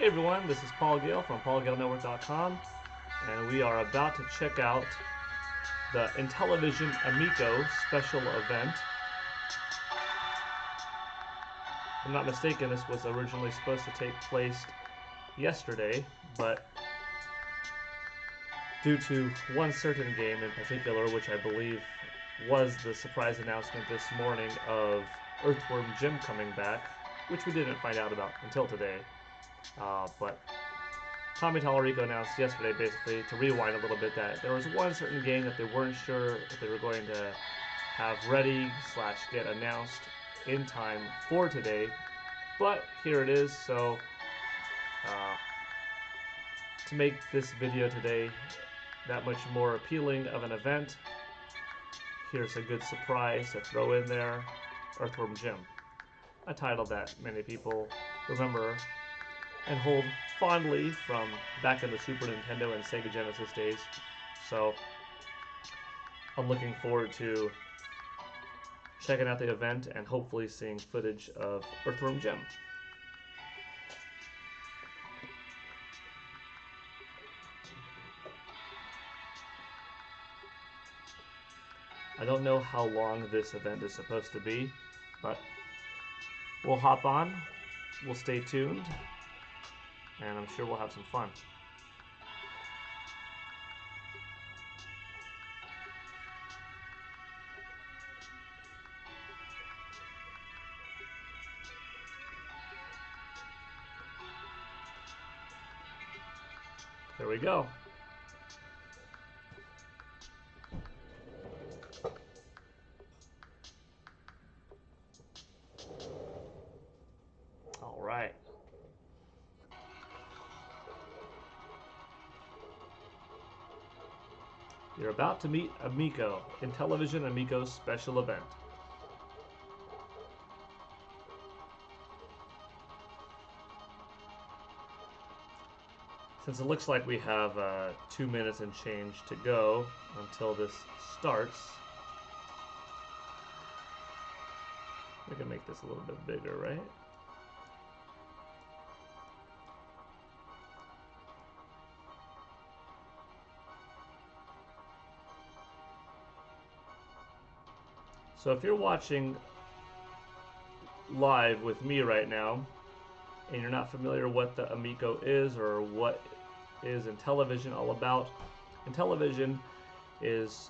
Hey everyone, this is Paul Gale from PaulGaleNetwork.com, and we are about to check out the Intellivision Amico special event. If I'm not mistaken, this was originally supposed to take place yesterday, but due to one certain game in particular, which I believe was the surprise announcement this morning of Earthworm Jim coming back, which we didn't find out about until today. But Tommy Tallarico announced yesterday, basically, to rewind a little bit, that there was one certain game that they weren't sure if they were going to have ready / get announced in time for today. But here it is. So to make this video today that much more appealing of an event, here's a good surprise to throw in there: Earthworm Jim, a title that many people remember and hold fondly from back in the Super Nintendo and Sega Genesis days. So I'm looking forward to checking out the event and hopefully seeing footage of Earthworm Jim. I don't know how long this event is supposed to be, but we'll hop on, we'll stay tuned, and I'm sure we'll have some fun. There we go. All right. You're about to meet Amico, Intellivision Amico's special event. Since it looks like we have 2 minutes and change to go until this starts, we can make this a little bit bigger, right? So if you're watching live with me right now, and you're not familiar what the Amico is or what is Intellivision all about, Intellivision is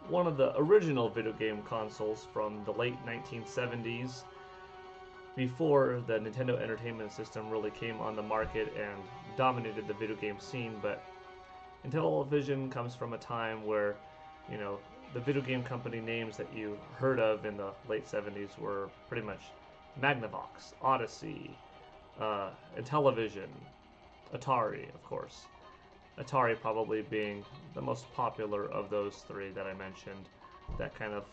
one of the original video game consoles from the late 1970s, before the Nintendo Entertainment System really came on the market and dominated the video game scene. But Intellivision comes from a time where, you know, the video game company names that you heard of in the late 70s were pretty much Magnavox, Odyssey, Intellivision, Atari, of course. Atari probably being the most popular of those three that I mentioned, that kind of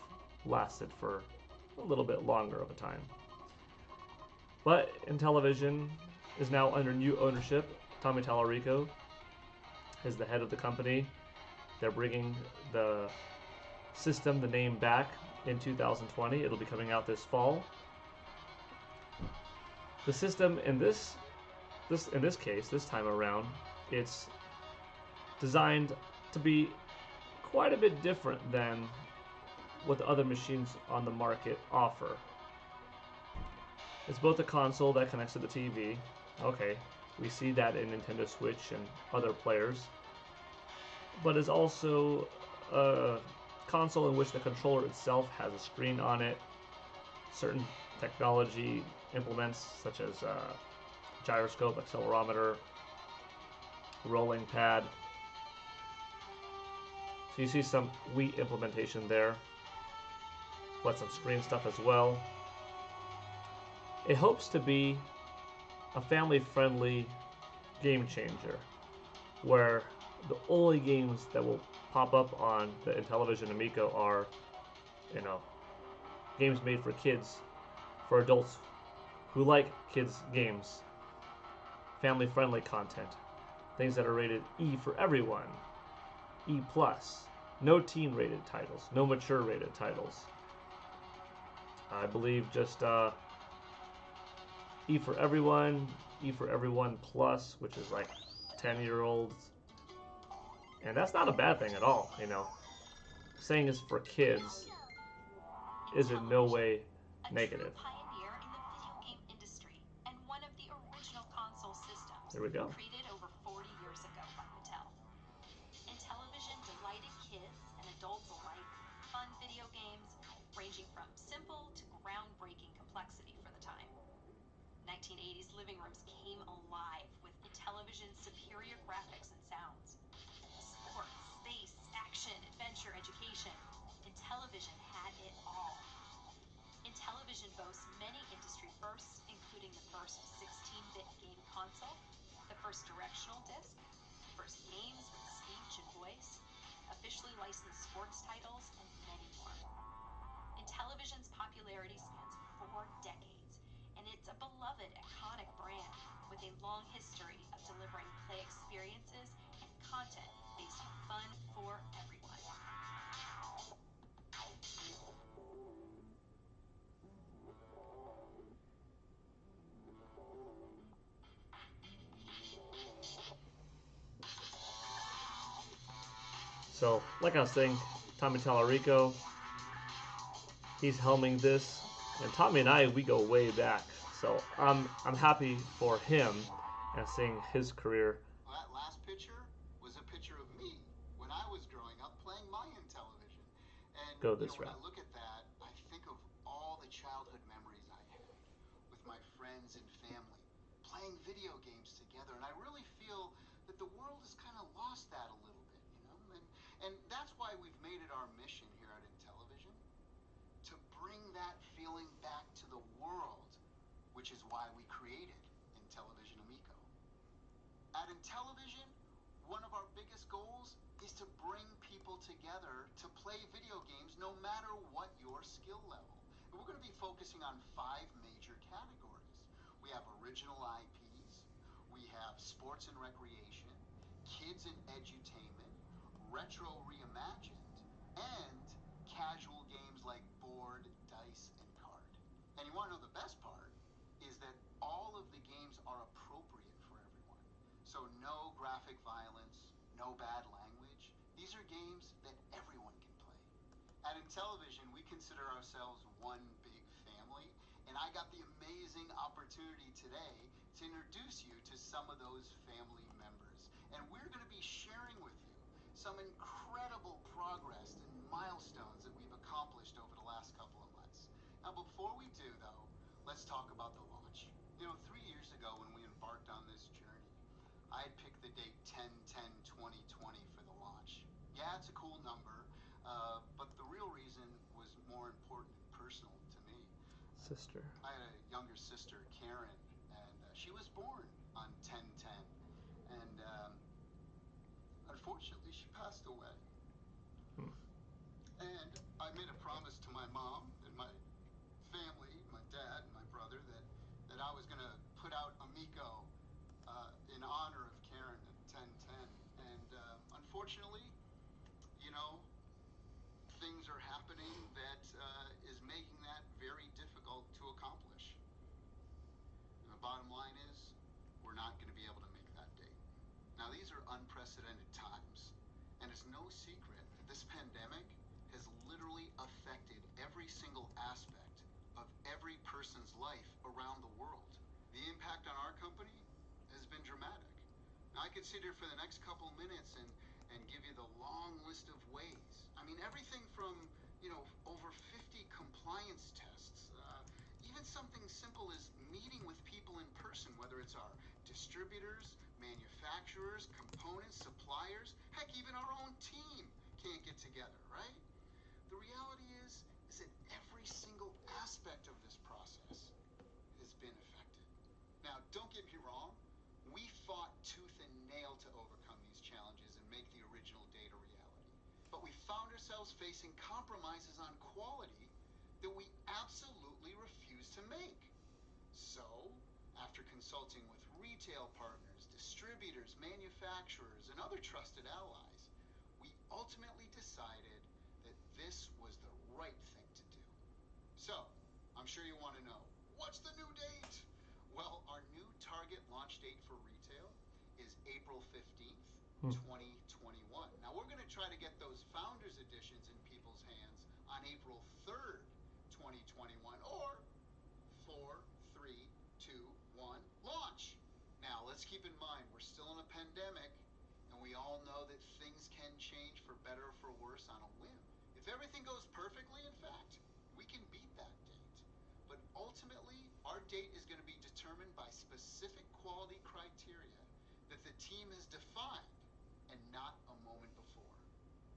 lasted for a little bit longer of a time. But Intellivision is now under new ownership. Tommy Tallarico is the head of the company. They're bringing the system, the name, back in 2020. It'll be coming out this fall. The system in this case, this time around, it's designed to be quite a bit different than what the other machines on the market offer. It's both a console that connects to the TV. Okay, we see that in Nintendo Switch and other players. But it's also a console in which the controller itself has a screen on it, certain technology implements such as gyroscope, accelerometer, rolling pad. So you see some Wii implementation there, but some screen stuff as well. It hopes to be a family-friendly game changer, where the only games that will pop up on the Intellivision Amico are, you know, games made for kids, for adults who like kids' games, family-friendly content, things that are rated E for everyone, E+, no teen-rated titles, no mature-rated titles. I believe just E for everyone, E for Everyone Plus, which is like 10-year-olds. And that's not a bad thing at all, you know. Saying it's for kids is in no way negative. Pioneer in the video game industry and one of the original console systems Here we go. created over 40 years ago by Mattel. Intellivision delighted kids and adults alike with fun video games ranging from simple to groundbreaking complexity for the time. 1980s living rooms came alive with Intellivision's superior graphics and sounds. Sports, space, action, adventure, education. Intellivision had it all. Intellivision boasts many industry firsts, including the first 16-bit game console, the first directional disc, first games with speech and voice, officially licensed sports titles, and many more. Intellivision's popularity spans 4 decades, and it's a beloved, iconic brand with a long history of delivering play experiences and content based on fun for everyone. So, like I was saying, Tommy Tallarico, he's helming this, and Tommy and I, we go way back. So I'm happy for him and seeing his career. Well, that last picture was a picture of me when I was growing up playing my Intellivision. And Go this when route. I look at that, I think of all the childhood memories I had with my friends and family playing video games together. And I really feel that the world has kind of lost that a little bit, you know? And that's why we've made it our mission here at Intellivision to bring that feeling back to the world, which is why we created Intellivision Amico. At Intellivision, one of our biggest goals is to bring people together to play video games no matter what your skill level. And we're going to be focusing on 5 major categories. We have original IPs, we have sports and recreation, kids and edutainment, retro reimagined, and casual games like board, dice, and card. And you want to know the best part is that all of the games are appropriate for everyone. So no graphic violence, no bad language. These are games that everyone can play. At Intellivision, we consider ourselves one big family, and I got the amazing opportunity today to introduce you to some of those family members. And we're going to be sharing with you some incredible progress and milestones that we've accomplished over the last couple of months. Now, before we do, though, let's talk about the launch. You know, 3 years ago when we embarked on this journey, I had picked the date 10/10/2020 for the launch. Yeah, it's a cool number, but the real reason was more important and personal to me. Sister. I had a younger sister, Karen, and she was born on 10/10, and unfortunately, she passed away. And I made a promise to my mom and my family, my dad and my brother, that I was going to put out Amico in honor of Karen at 10/10. And unfortunately, you know, things are happening that is making that very difficult to accomplish. And the bottom line is, we're not going to be able to make that date. Now, these are unprecedented times, and it's no secret that this pandemic has literally affected every single aspect of every person's life around the world. The impact on our company has been dramatic. Now, I could sit here for the next couple minutes and give you the long list of ways. I mean, everything from, you know, over 50 compliance tests, even something simple as meeting with people in person, whether it's our distributors, manufacturers, components, suppliers, heck, even our own team can't get together, right? The reality is that every single aspect of this process has been affected. Now, don't get me wrong, we fought tooth and nail to overcome these challenges and make the original date a reality. But we found ourselves facing compromises on quality that we absolutely refused to make. So, after consulting with retail partners, distributors, manufacturers, and other trusted allies, we ultimately decided that this was the right thing to do. So, I'm sure you want to know, what's the new date? Well, our new target April 15th, Hmm. 2021. Now we're going to try to get those Founders Editions in people's hands on April 3rd, 2021, or 4, 3, 2, 1, launch. Now let's keep in mind we're still in a pandemic, and we all know that things can change for better or for worse on a whim. If everything goes perfectly, in fact, we can beat that date. But ultimately, our date is going to be determined by specific quality criteria that the team has defined and not a moment before.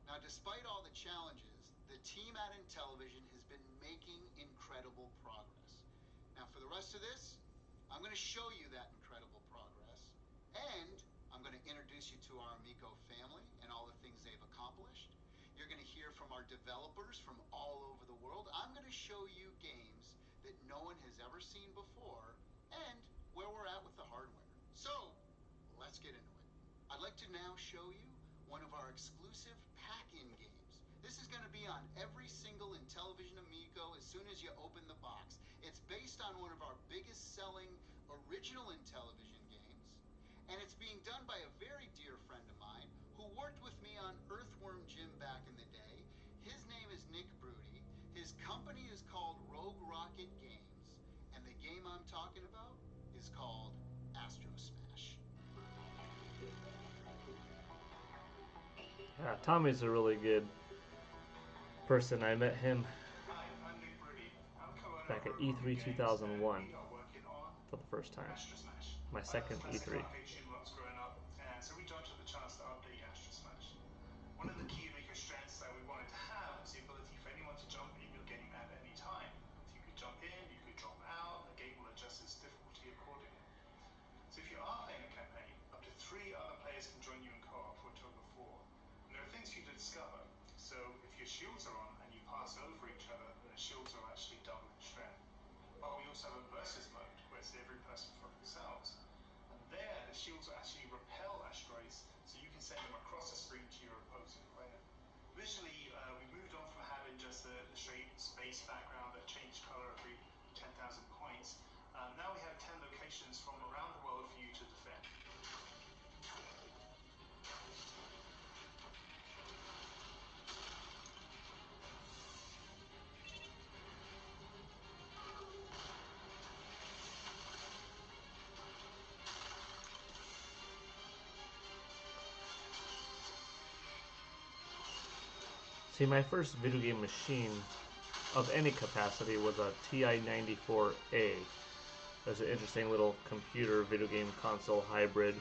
Now, despite all the challenges, the team at Intellivision has been making incredible progress. Now, for the rest of this, I'm going to show you that incredible progress, and I'm going to introduce you to our Amico family and all the things they've accomplished. You're going to hear from our developers from all over the world. I'm going to show you games that no one has ever seen before, and where we're at with the hardware. So, let's get into it. I'd like to now show you one of our exclusive pack-in games. This is going to be on every single Intellivision Amico as soon as you open the box. It's based on one of our biggest selling original Intellivision games, and it's being done by a very dear friend of mine who worked with me on Earthworm Jim back in the day. His name is Nick Broody. His company is called Rogue Rocket Games, and the game I'm talking about is called Astro Smash. Yeah, Tommy's a really good person. I met him Hi, I'm Nick Broody. I'm co-owner back of at Rogue E3 Rocket Games, 2001 and we are working on for the first time. Astro Smash. My second Classic E3. arcade shoot 'em ups growing up, and so we jumped at the chance to update Astro Smash. One of the key Amico strengths that we wanted to have was the ability for anyone to jump in your game at any time. So you could jump in, you could drop out, the game will adjust its difficulty accordingly. So if you are playing a campaign, up to 3 other players can join you in co-op for a total of 4. And there are things for you to discover. So if your shields are on and you pass over each other, then the shields are actually double in strength. But we also have a versus mode, where it's every person for themselves. And there, the shields will actually repel asteroids, so you can send them across the screen to your opposing player. Visually, we moved on from having just the straight space background that changed color every 10,000 points. Now we have 10 locations from around the world for you to defend. See, my first video game machine of any capacity was a TI-94A. It was an interesting little computer video game console hybrid,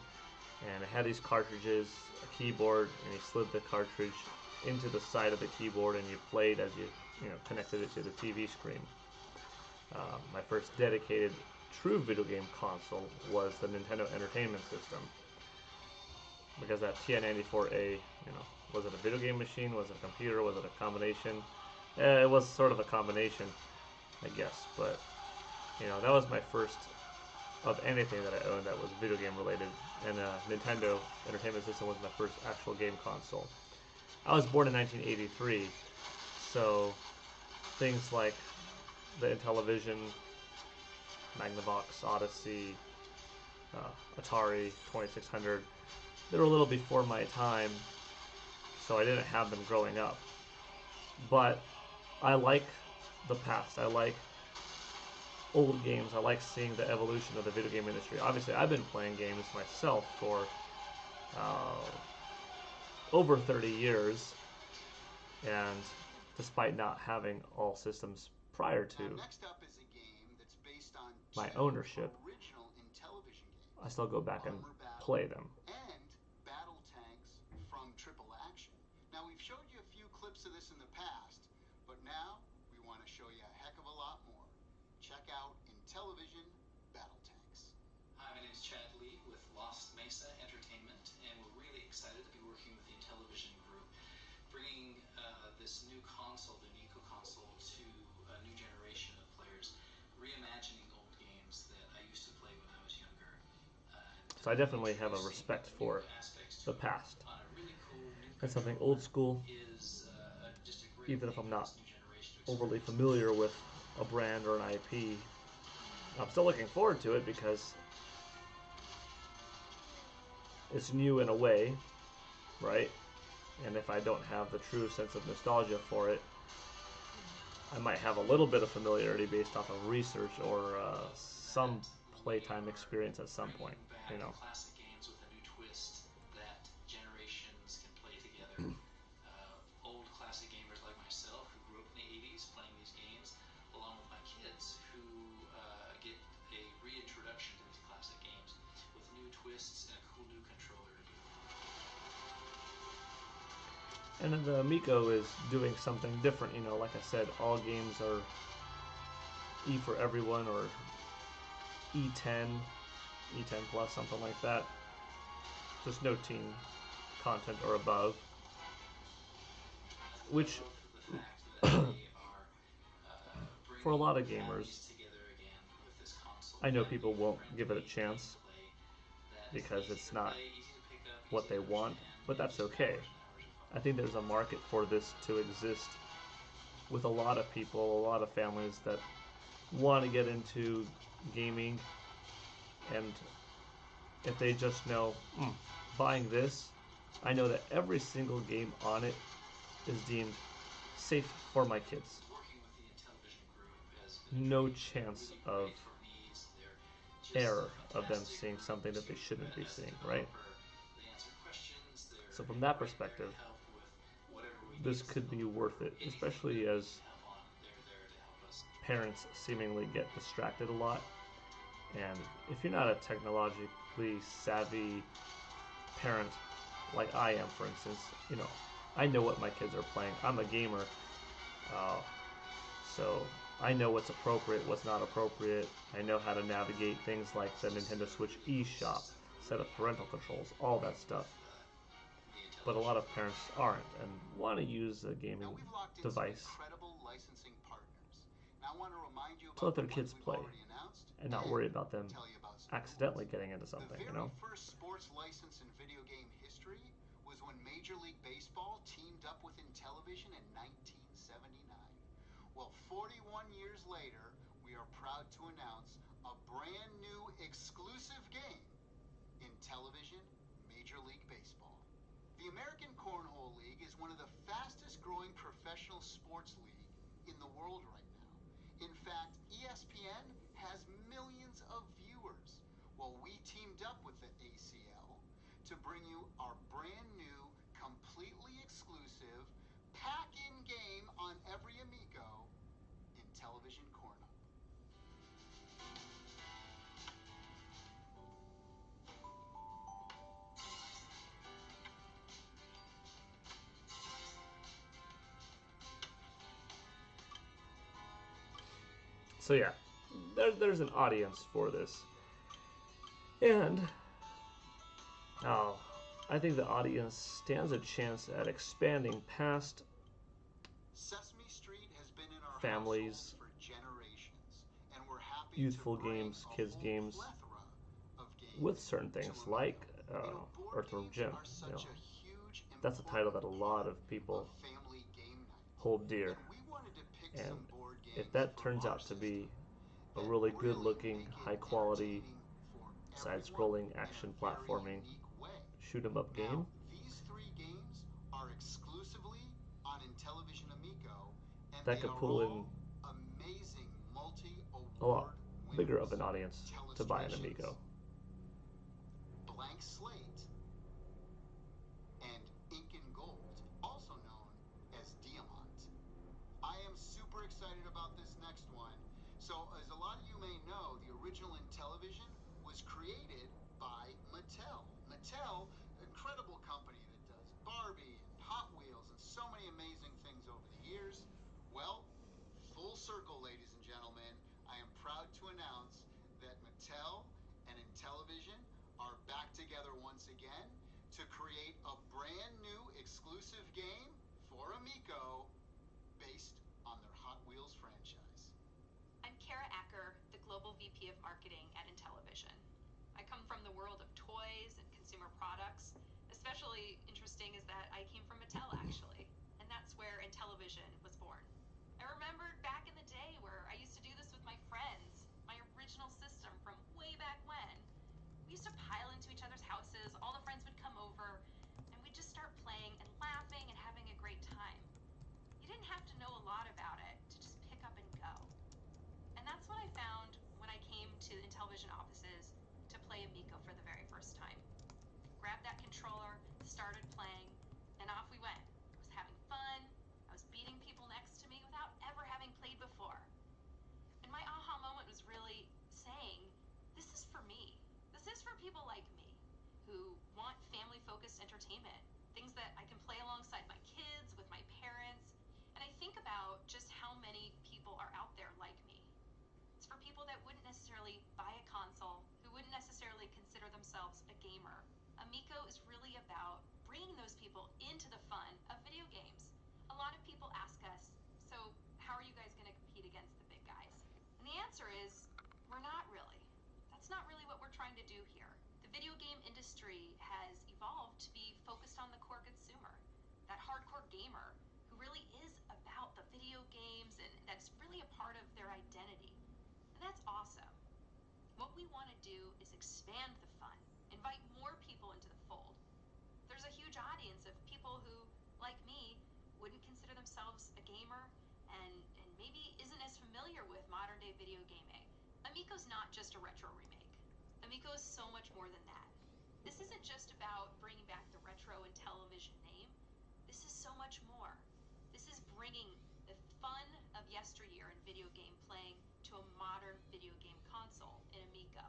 and it had these cartridges, a keyboard, and you slid the cartridge into the side of the keyboard, and you played as you connected it to the TV screen. My first dedicated true video game console was the Nintendo Entertainment System, because that TI-94A, was it a video game machine? Was it a computer? Was it a combination? It was sort of a combination, I guess. But that was my first of anything that I owned that was video game related, and Nintendo Entertainment System was my first actual game console. I was born in 1983, so things like the Intellivision, Magnavox, Odyssey, Atari 2600, they were a little before my time, so I didn't have them growing up. But I like the past. I like old games. I like seeing the evolution of the video game industry. Obviously, I've been playing games myself for over 30 years, and despite not having all systems prior to Next up is a game that's based on my 2 ownership, original Intellivision games. I still go back and Armor Battle play them. and Battle Tanks from Triple Action. Now, we've showed you a few clips of this in the past, but now we want to show you a heck of a lot more. Check out Intellivision Battle Tanks. Hi, my name is Chad Lee with Lost Mesa Entertainment, and we're really excited to be working with the Intellivision group, bringing this new console, the Amico console, to a new generation of players, reimagining old games that I used to play when I was younger. So I definitely have a respect for the past. That's something old school, even if I'm not overly familiar with a brand or an IP. I'm still looking forward to it because it's new in a way, right? And if I don't have the true sense of nostalgia for it, I might have a little bit of familiarity based off of research or some playtime experience at some point, you know. Classic games with a new twist that generations can play together. Old classic gamers like myself who grew up in the 80s playing these games, along with my kids who get a reintroduction to these classic games with new twists and a cool new controller to boot. And then the Amico is doing something different, you know. Like I said, all games are E for everyone or E10, E10 plus, something like that. Just no teen content or above. Which, for a lot of gamers, I know people won't give it a chance because it's not what they want, but that's okay. I think there's a market for this to exist with a lot of people, a lot of families that want to get into gaming, and if they just know, buying this, I know that every single game on it is deemed safe for my kids. No chance of error of them seeing something that they shouldn't be seeing, right? So from that perspective, this could be worth it, especially as parents seemingly get distracted a lot. And if you're not a technologically savvy parent like I am, for instance, you know, I know what my kids are playing. I'm a gamer, so I know what's appropriate, what's not appropriate. I know how to navigate things like the Nintendo Switch eShop, set up parental controls, all that stuff. But a lot of parents aren't and want to use a gaming device to let their kids play and not worry about them accidentally getting into something, you know? The very first sports license in video game history was when Major League Baseball teamed up with Intellivision in 1979. Well, 41 years later, we are proud to announce a brand new exclusive game, Intellivision Major League Baseball. The American Cornhole League is one of the fastest growing professional sports league in the world right now. In fact, ESPN has millions of viewers. Well, we teamed up with the ACL to bring you our brand new, completely exclusive, pack-in game on every Amico, Intellivision Corn Up. So yeah, there's an audience for this. And I think the audience stands a chance at expanding past Sesame Street has been in our families, household for generations, and we're happy youthful to bring games, a kids whole games, plethora of games with certain things to like Amico. Board Earthworm games Jim. are such You know, a huge, that's a title that a important lot part of people family game night. hold dear. And we wanted to pick And some board games if that from turns our out to be a system really that good really looking, make it high quality, entertaining for side everyone scrolling in a action very platforming unique way. shoot 'em up game, Now, these three games are exclusively on Intellivision Amico, and that they could are pull in all amazing multi-award a lot bigger of winners. an audience to buy an Amigo. Blank Slate, and Ink and Gold, also known as Diamant. I am super excited about this next one. So, as a lot of you may know, the original Intellivision was created by Mattel. Mattel, incredible company that does Barbie and Hot Wheels and so many amazing things over the years. Well, full circle, ladies and gentlemen, I am proud to announce that Mattel and Intellivision are back together once again to create a brand new exclusive game for Amico based on their Hot Wheels franchise. I'm Kara Acker, the Global VP of Marketing at Intellivision. I come from the world of toys and consumer products. Especially interesting is that I came from Mattel, actually, and that's where Intellivision was born. I remembered back in the day where I used to do this with my friends, my original system from way back when. We used to pile into each other's houses, all the friends necessarily buy a console, who wouldn't necessarily consider themselves a gamer, Amico is really about bringing those people into the fun of video games. A lot of people ask us, so how are you guys going to compete against the big guys? And the answer is, we're not really. That's not really what we're trying to do here. The video game industry has evolved to be focused on the core consumer, that hardcore gamer who really is about the video games and that's really a part of their identity. And that's awesome. What we want to do is expand the fun, invite more people into the fold. There's a huge audience of people who, like me, wouldn't consider themselves a gamer and maybe isn't as familiar with modern day video gaming. Amico's not just a retro remake. Amico is so much more than that. This isn't just about bringing back the retro Intellivision name. This is so much more. This is bringing the fun of yesteryear in video game playing to a modern video game console in Amico.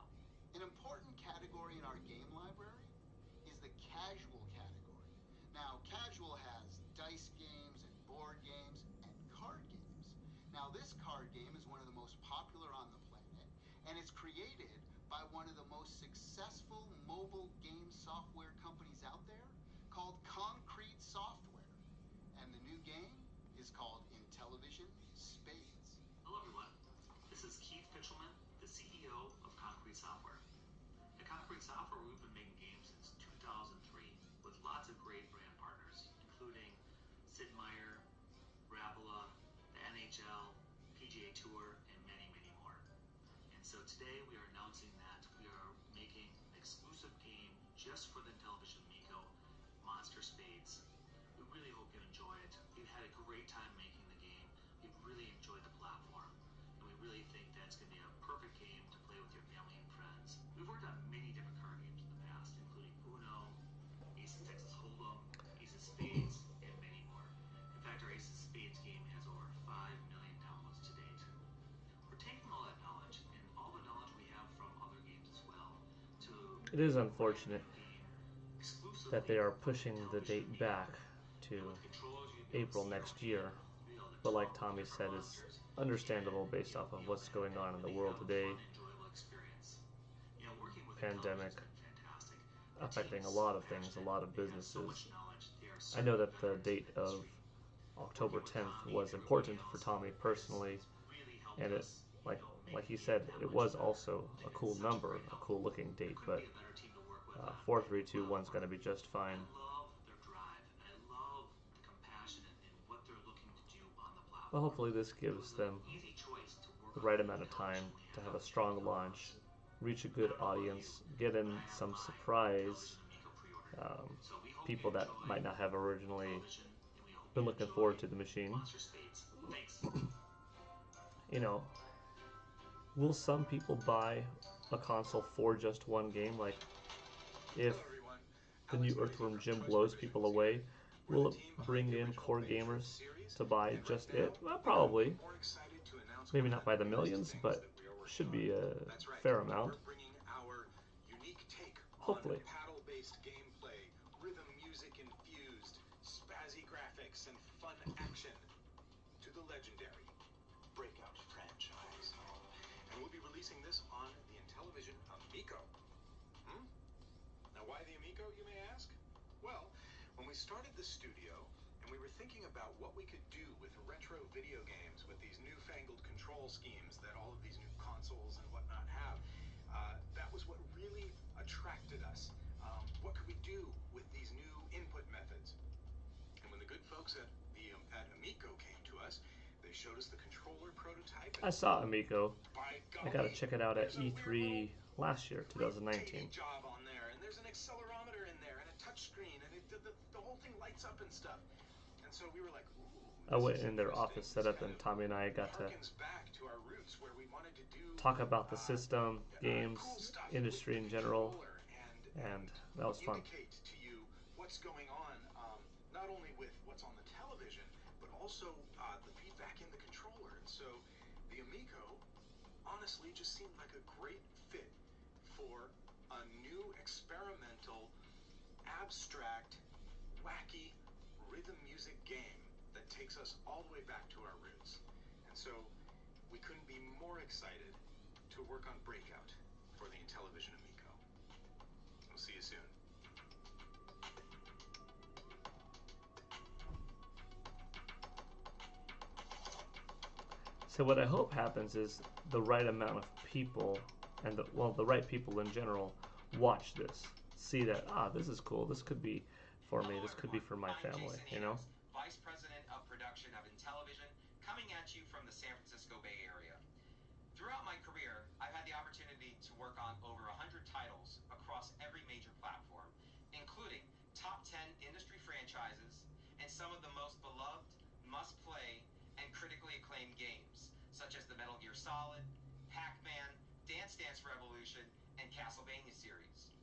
An important category in our game library is the casual category. Now, casual has dice games and board games and card games. Now, this card game is one of the most popular on the planet, and it's created by one of the most successful mobile game software companies out there called Concrete Software. And the new game is called Intellivision Spades. Hello everyone, this is Keith Pitchelman, the CEO of Concrete Software. At Concrete Software, we've been making games since 2003 with lots of great brand partners, including Sid Meier, Rapala, the NHL, PGA Tour, and many, many more. And so today we are announcing that we are making an exclusive game just for the Intellivision Amico, Monster Spades. We really hope you enjoy it. We've had a great time making the game. We've really enjoyed the platform. And we really think that it's going to be a perfect game to play with your family and friends. We've worked on many different card games in the past, including Uno, Ace of Texas Hold'em, Ace of Spades, and many more. In fact, our Ace of Spades game has over 5 million downloads to date. We're taking all that knowledge and all the knowledge we have from other games as well to It is unfortunate that they are pushing the date back to April next year, but like Tommy said, it's understandable based off of what's going on in the world today. Pandemic affecting a lot of things, a lot of businesses. I know that the date of October 10th was important for Tommy personally, and it, like he said, it was also a cool number, a cool looking date, but 4321 is going to be just fine. Well, hopefully this gives them the right amount of time to have a strong launch, reach a good audience, get in some surprise people that might not have originally been looking forward to the machine. You know, will some people buy a console for just one game? Like, if the new Earthworm Jim blows people away, will it bring in core gamers to buy just it? Well, probably. Maybe not by the millions, but should be a fair amount. Hopefully. Paddle-based gameplay, rhythm music infused, spazzy graphics, and fun action to the legendary Breakout franchise. And we'll be releasing this on the Intellivision Amico. Now, why the Amico, you may ask? Well, when we started the studio and we were thinking about what we could do with retro video games with these newfangled control schemes that all of these new consoles and whatnot have, that was what really attracted us. What could we do with these new input methods? And when the good folks at Amico came to us, they showed us the controller prototype. I saw Amico. I gotta check it out at E3 last year, 2019. Job on there, and there's an accelerometer in there, and a touch screen, and the whole thing lights up and stuff. And so we were like, ooh. I went in their office setup, and Tommy and I got to talk about the system, games, industry in general, and that was fun. To you what's going on, not only with what's on the television, but also the feedback in the controller. And so the Amico honestly just seemed like a great fit for a new experimental, abstract, wacky rhythm music game that takes us all the way back to our roots. And so we couldn't be more excited to to work on Breakout for the Intellivision Amico. We'll see you soon. So what I hope happens is the right amount of people, and the right people in general, watch this, see that, this is cool, this could be for me, this could be for my family, you know? Vice President of Production of Intellivision, coming at you from the San Francisco Bay Area. Throughout my career, I've had the opportunity to work on over 100 titles across every major platform, including top 10 industry franchises and some of the most beloved, must-play, and critically acclaimed games, such as the Metal Gear Solid, Pac-Man, Dance Dance Revolution, and Castlevania series.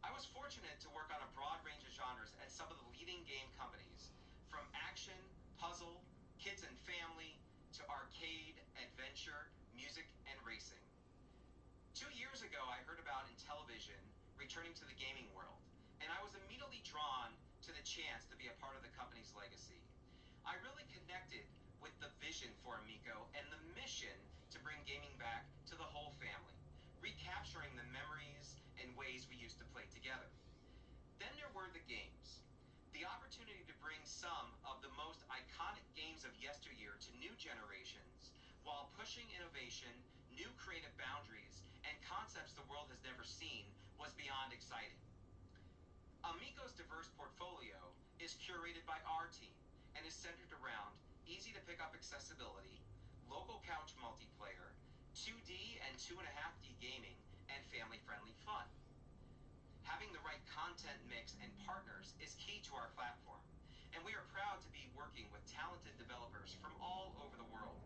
I was fortunate to work on a broad range of genres at some of the leading game companies, from action, puzzle, kids and family, to arcade, adventure, music, and racing. 2 years ago, I heard about Intellivision returning to the gaming world, and I was immediately drawn to the chance to be a part of the company's legacy. I really connected with the vision for Amico and the mission to bring gaming back to the whole family, recapturing the memories and ways we used to play together. Then there were the games. The opportunity to bring some of the most iconic games of yesteryear to new generations while pushing innovation, new creative boundaries, and concepts the world has never seen was beyond exciting. Amico's diverse portfolio is curated by our team and is centered around easy-to-pick-up accessibility, local couch multiplayer, 2D and 2.5D gaming, and family-friendly fun. Having the right content mix and partners is key to our platform, and we are proud to be working with talented developers from all over the world.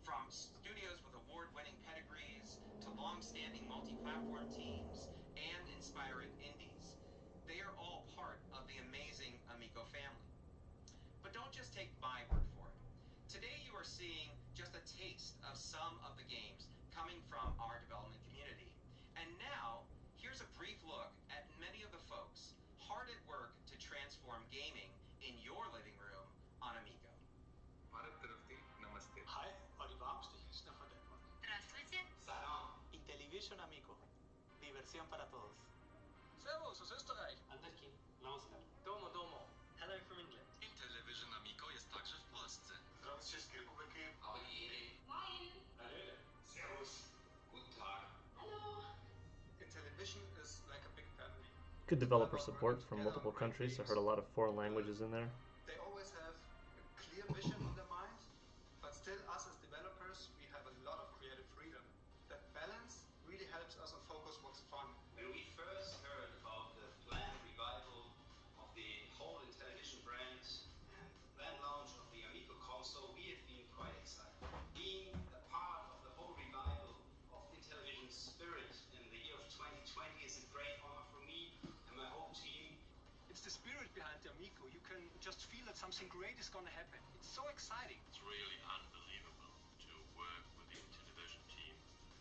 From studios with award-winning pedigrees to long-standing multi-platform teams and inspiring indies, they are all part of the amazing Amico family. But don't just take my word for it. Today you are seeing just a taste of some of the games coming from our development community. And now, here's a brief look at many of the folks hard at work to transform gaming in your living room on Amico. Hej, og de varmeste hilsner fra Danmark. Здравствуйте. Salam. Intellivision Amico. Diversión para todos. Servus aus Österreich. Anderkin, namaskar. Domo domo. Hello from England. Intellivision Amico jest także w Polsce. Franziskie chłopaki. Moin. Hallo. Servus. Guten Tag. Hallo. Intellivision is like a big family. Good developer support from multiple countries. I heard a lot of foreign languages in there. They always have a clear vision in their mind, but still us as developers, we have a lot of creative freedom. That balance really helps us to focus what's fun. When we first heard about the planned revival of the whole Intellivision brand and planned launch of the Amico console, we have been quite excited. Being a part of the whole revival of Intellivision's spirit in the year of 2020 is a great honor for me and my whole team. It's the spirit behind the Amico. You can just feel that something great is going to happen. It's so exciting. It's really unbelievable to work with the Intellivision team.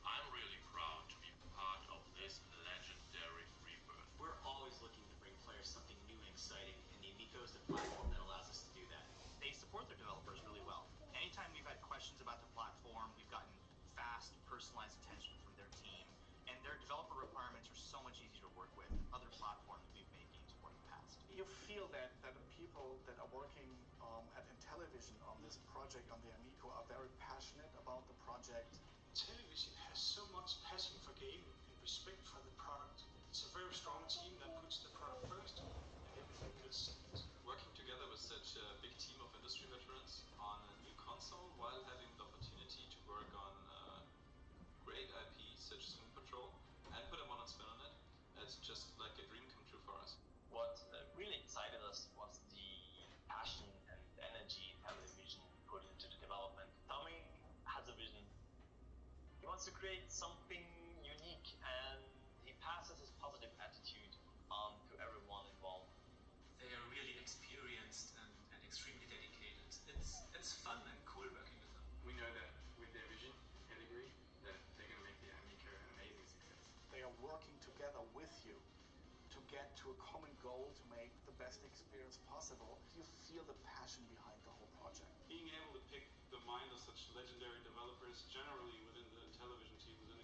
I'm really proud to be part of this legendary rebirth. We're always looking to bring players something new and exciting, and the Amico is the platform that allows us to do that. They support their developers really well. Anytime we've had questions about the platform, we've gotten fast, personalized attention from their team, and their developer requirements are so much easier to work with than other platforms we've made games for in the past. You feel that the people that are working at Intellivision on this project, on the Amico, are very passionate about the project. Intellivision has so much passion for gaming and respect for the product. It's a very strong team that puts the product first, and everything else second. Working together with such a big team of industry veterans on a new console while having the opportunity to work on great IP such as Moon Patrol and put a modern spin on it, it's just like a dream come true for us. What really excited us was the passion and energy Intellivision put into the development. Tommy has a vision. He wants to create something unique, and he passes his positive attitude on to everyone involved. They are really experienced and extremely dedicated. It's fun and cool working with them. We know that with their vision, pedigree, that they're going to make the Amico an amazing success. They are working together with you to get to a common goal to make the best experience possible. You feel the passion behind the whole project. Being able to pick the mind of such legendary developers generally within the Intellivision team is an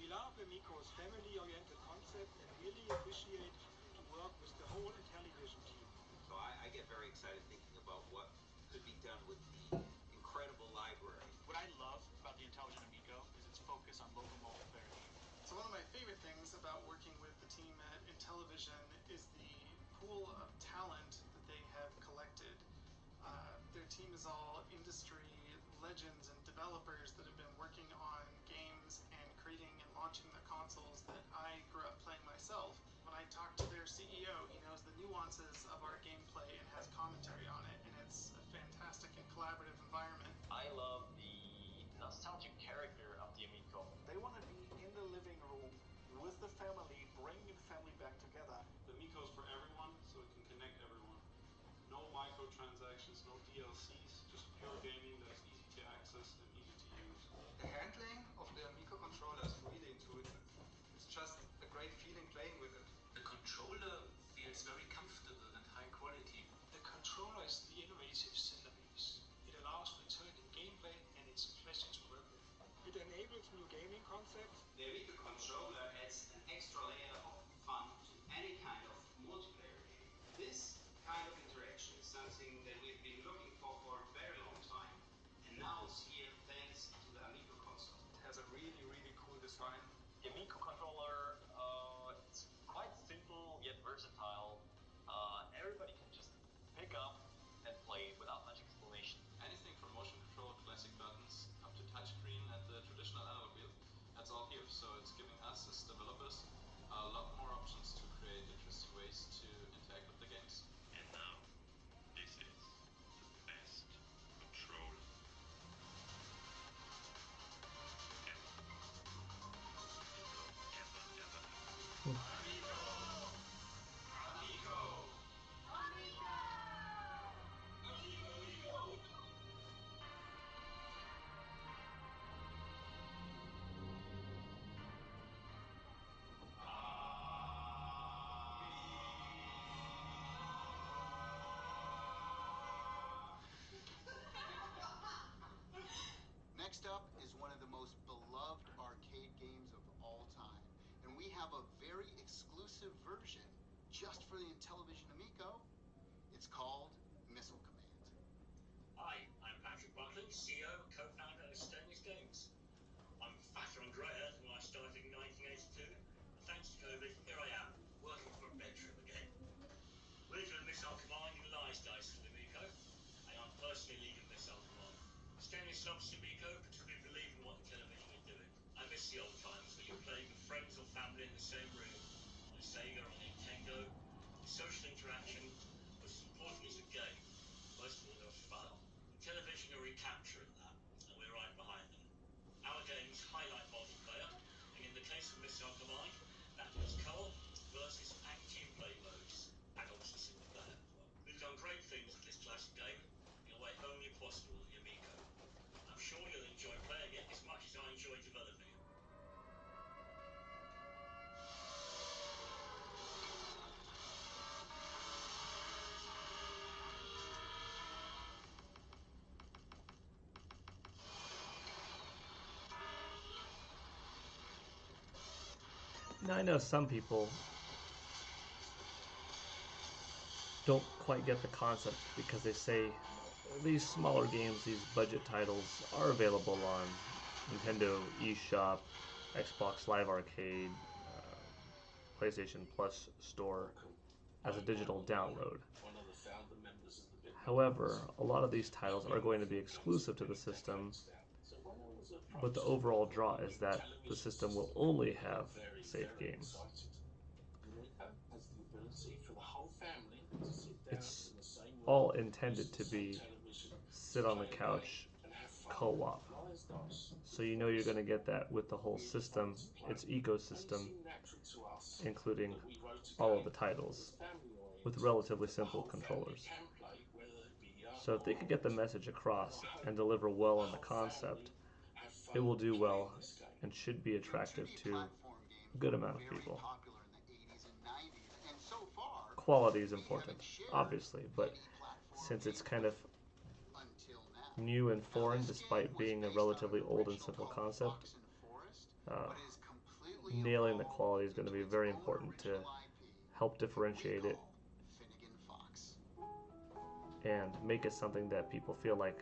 We love Amico's family-oriented concept and really appreciate to work with the whole Intellivision team. So I get very excited thinking about what could be done with the incredible library. What I love about the Intellivision Amico is its focus on local multiplayer gaming. So one of my favorite things about working with the team at Intellivision is the pool of talent that they have collected. Their team is all industry legends and developers that have been working on games and creating and launching the consoles that I grew up playing myself. When I talk to their CEO, he knows the nuances of our gameplay and has commentary on it, and it's a fantastic and collaborative environment. I love the nostalgic character of the Amico. They want to be in the living room with the family, bringing the family back together. The Amico is for everyone, so it can connect everyone. No microtransactions, no DLCs, just pure gaming that is easy to access and easy to use. The handling of the Amico controller is really intuitive. It's just a great feeling playing with it. The controller feels very comfortable and high quality. The controller is the innovative centerpiece. It allows for turning gameplay and it's a pleasure to work with. It enables new gaming concepts. The Amico controller adds an extra layer of fun to any kind of multiplayer game. This kind of interaction is something that we've been looking for a very long time, and now it's here thanks to the Amico console. It has a really, really cool design. The Amico controller, it's quite simple yet versatile. Everybody can just pick up and play without much explanation. Anything from motion control, classic buttons, up to touchscreen and the traditional analog wheel. That's all here. So it's giving us as developers a lot more options to create interesting ways to interact with the games. And now, this is the best controller ever. Next up is one of the most beloved arcade games of all time, and we have a very exclusive version just for the Intellivision Amico. It's called Missile Command. Hi, I'm Patrick Buckley, CEO and co-founder of Stainless Games. I'm fatter and greyer than when I started in 1982, and thanks to COVID, here I am, working for a bedroom again. We're doing Missile Command in Lies Dice for the Amico, and I'm personally leading Missile Command. Stainless loves the Amico, because we believe in what Intellivision is doing. I miss the old times when you're playing with friends or family in the same room, on a Sega or Nintendo. The social interaction was as important as the game. Most of all, there was fun. Intellivision are recapturing that, and we're right behind them. Our games highlight multiplayer, and in the case of Missile Command, that means co-op versus and team play modes, and obviously single player as well. We've done great things with this classic game in a way only possible with the Amico. I'm sure you'll enjoy playing it as much as I enjoy developing it. Now I know some people don't quite get the concept because they say these smaller games, these budget titles, are available on Nintendo eShop, Xbox Live Arcade, PlayStation Plus store as a digital download. However, a lot of these titles are going to be exclusive to the system, but the overall draw is that the system will only have save games. It's all intended to be sit on the couch co-op. So you know you're going to get that with the whole system, its ecosystem, including all of the titles, with relatively simple controllers. So if they could get the message across and deliver well on the concept, it will do well and should be attractive to a good amount of people. Quality is important, obviously, but since it's kind of new and foreign despite being a relatively old and simple concept, nailing the quality is going to be very important to help differentiate it and make it something that people feel like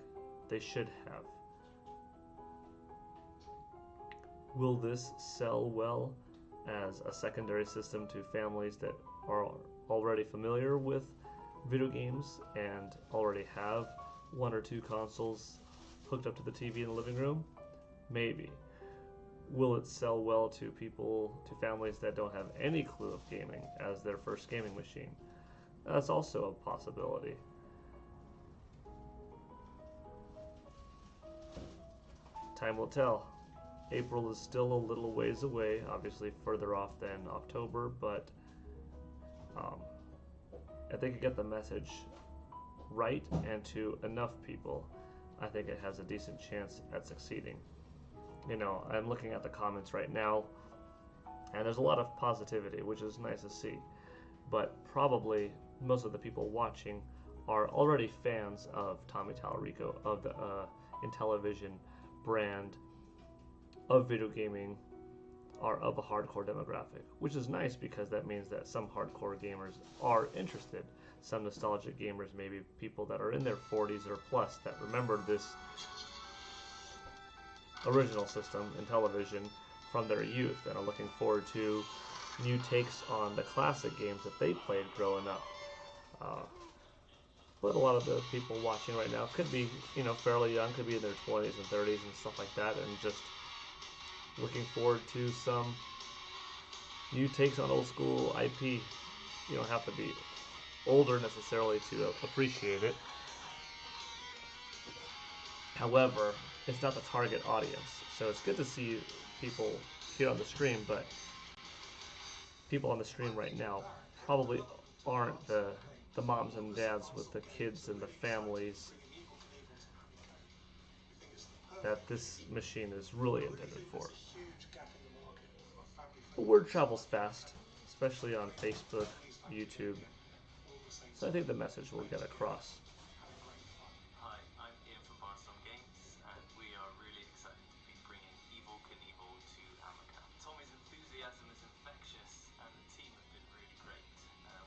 they should have. Will this sell well as a secondary system to families that are already familiar with video games and already have one or two consoles hooked up to the TV in the living room? Maybe. Will it sell well to families that don't have any clue of gaming as their first gaming machine? That's also a possibility. Time will tell. April is still a little ways away, obviously further off than October, but if they could get the message right and to enough people, I think it has a decent chance at succeeding. You know, I'm looking at the comments right now, and there's a lot of positivity, which is nice to see, but probably most of the people watching are already fans of Tommy Tallarico, of the Intellivision brand of video gaming, are of a hardcore demographic, which is nice because that means that some hardcore gamers are interested. Some nostalgic gamers, maybe people that are in their 40s or plus that remember this original system, Intellivision, from their youth and are looking forward to new takes on the classic games that they played growing up. But a lot of the people watching right now could be, you know, fairly young, could be in their 20s and 30s and stuff like that, and just looking forward to some new takes on old school IP. You don't have to be older necessarily to appreciate it. However, it's not the target audience, so it's good to see people here on the stream, but people on the stream right now probably aren't the moms and dads with the kids and the families that this machine is really intended for. But word travels fast, especially on Facebook, YouTube, so I think the message will get across. Hi, I'm Ian from Barnstorm Games, and we are really excited to be bringing Evel Knievel to Amico. Tommy's enthusiasm is infectious, and the team have been really great.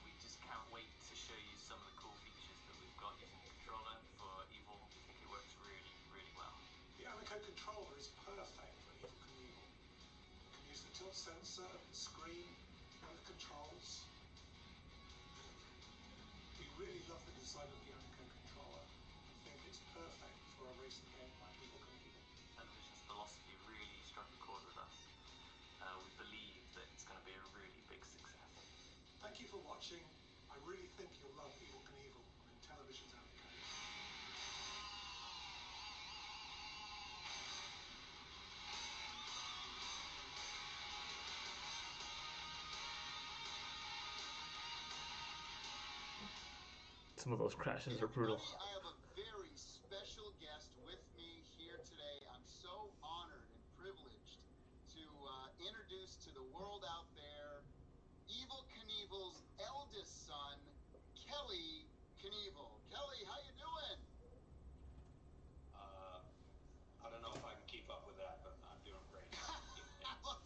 We just can't wait to show you some of the cool features that we've got using the controller for Evel. We think it works really, really well. The Amico controller is perfect for Evel Knievel. You can use the tilt sensor, the screen, and the controls. We really love the design of the Amico controller and think it's perfect for a racing game like Evel Knievel. Intellivision's philosophy really struck a chord with us. We believe that it's going to be a really big success. Thank you for watching. I really think you'll love Evel Knievel on Intellivision's Amico. Some of those crashes are brutal. I have a very special guest with me here today. I'm so honored and privileged to introduce to the world out there Evel Knievel's eldest son, Kelly Knievel. Kelly, how you doing? I don't know if I can keep up with that, but I'm doing great. Well,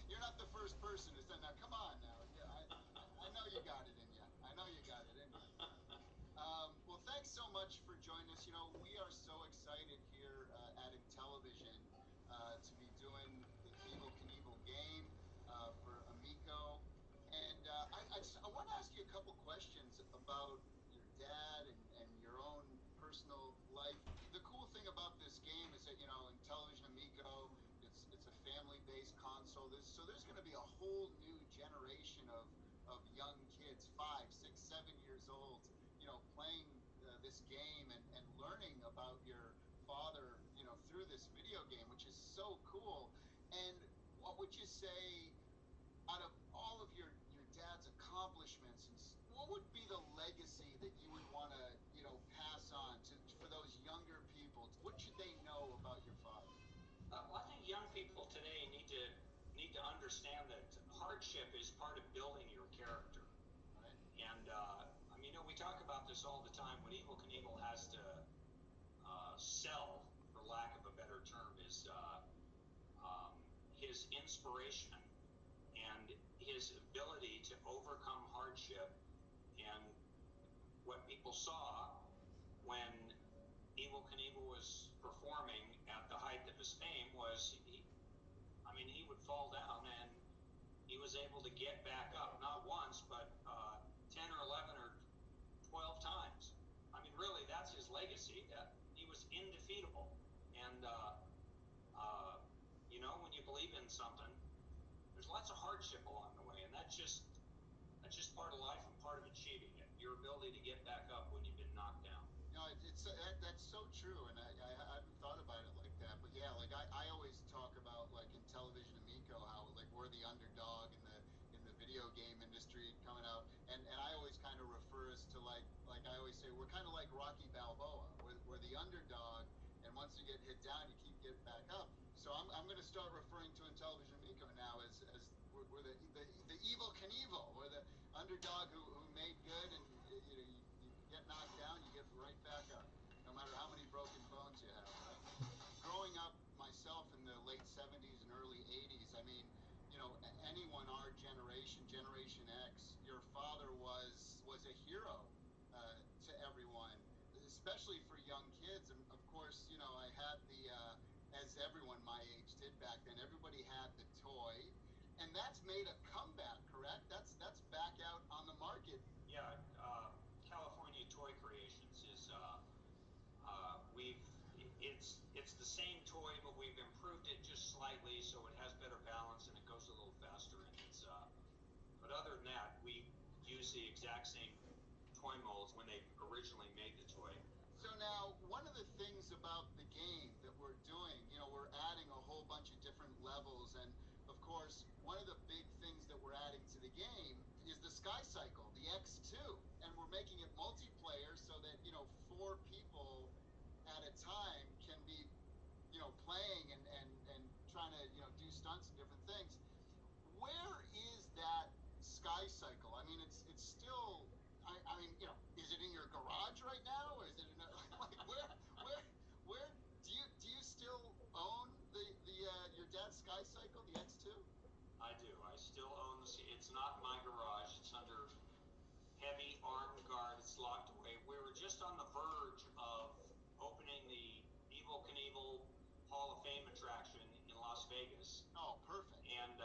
you're not the first person to say that. Come on now. Yeah, I know you got it in you. I know you got it in you. Well, thanks so much for joining us. You know, we are so excited here at Intellivision to be doing the Evel Knievel game for Amico. And I want to ask you a couple questions about your dad and your own personal life. The cool thing about this game is that, you know, Intellivision Amico, it's a family-based console. So there's going to be a whole new generation of young kids, 5, 6, 7 years old, you know, playing this game and learning about your father, you know, through this video game, which is so cool. And what would you say, out of all of your dad's accomplishments, what would be the legacy that you would want to, you know, pass on for those younger people? What should they know about your father? Well, I think young people today need to understand that hardship is part of building your character. Right. And I mean, you know, we talk about this all the time. When Evel Knievel has to sell, for lack of a better term, his inspiration his ability to overcome hardship, and what people saw when Evel Knievel was performing at the height of his fame was, he would fall down, and he was able to get back up, not once, but 10 or 11 or 12 times. Really, that's his legacy, that he was indefeatable. And, when you believe in something, there's lots of hardship along the way, and that's just part of life and part of achieving it, your ability to get back up when you've been knocked down. That's so true, and I haven't thought about it like that. But yeah, I always talk about Intellivision Amico, how we're the underdog in the video game industry coming out, and I always kind of refer us to I always say we're kind of like Rocky Balboa. We're the underdog, and once you get hit down, you keep getting back up. So I'm going to start referring to Intellivision Amico now as we're the Evel Knievel. We're the underdog who made good, and you get knocked down, you get right back up, no matter how many broken bones you have. Growing up myself in the late 70s and early 80s, anyone our generation, Generation X, your father was a hero to everyone, especially for young kids. And of course, I had as everyone my age did back then, everybody had the toy, and that's made a comeback, correct? That's back out on the market. Yeah, California Toy Creations is it's the same toy, but we've improved it just slightly so it has better balance and it goes a little faster. And but other than that, we use the exact same toy molds when they originally made the toy. So now, one of the things about the game that we're doing, we're adding a whole bunch of different levels, and of course, one of the big things that we're adding to the game is the Sky Cycle, the X2, and we're making it multiplayer so that 4 people at a time can be playing and trying to do stunts and different things. Where is that Sky Cycle? It's still, is it in your garage right now, or is it in where do you still own your dad's Sky Cycle, the X2? I do. I still own it's not my garage. It's under heavy armed guard. It's locked away. We were just on the verge of opening the Evel Knievel Hall of Fame attraction in Las Vegas. Oh, perfect. And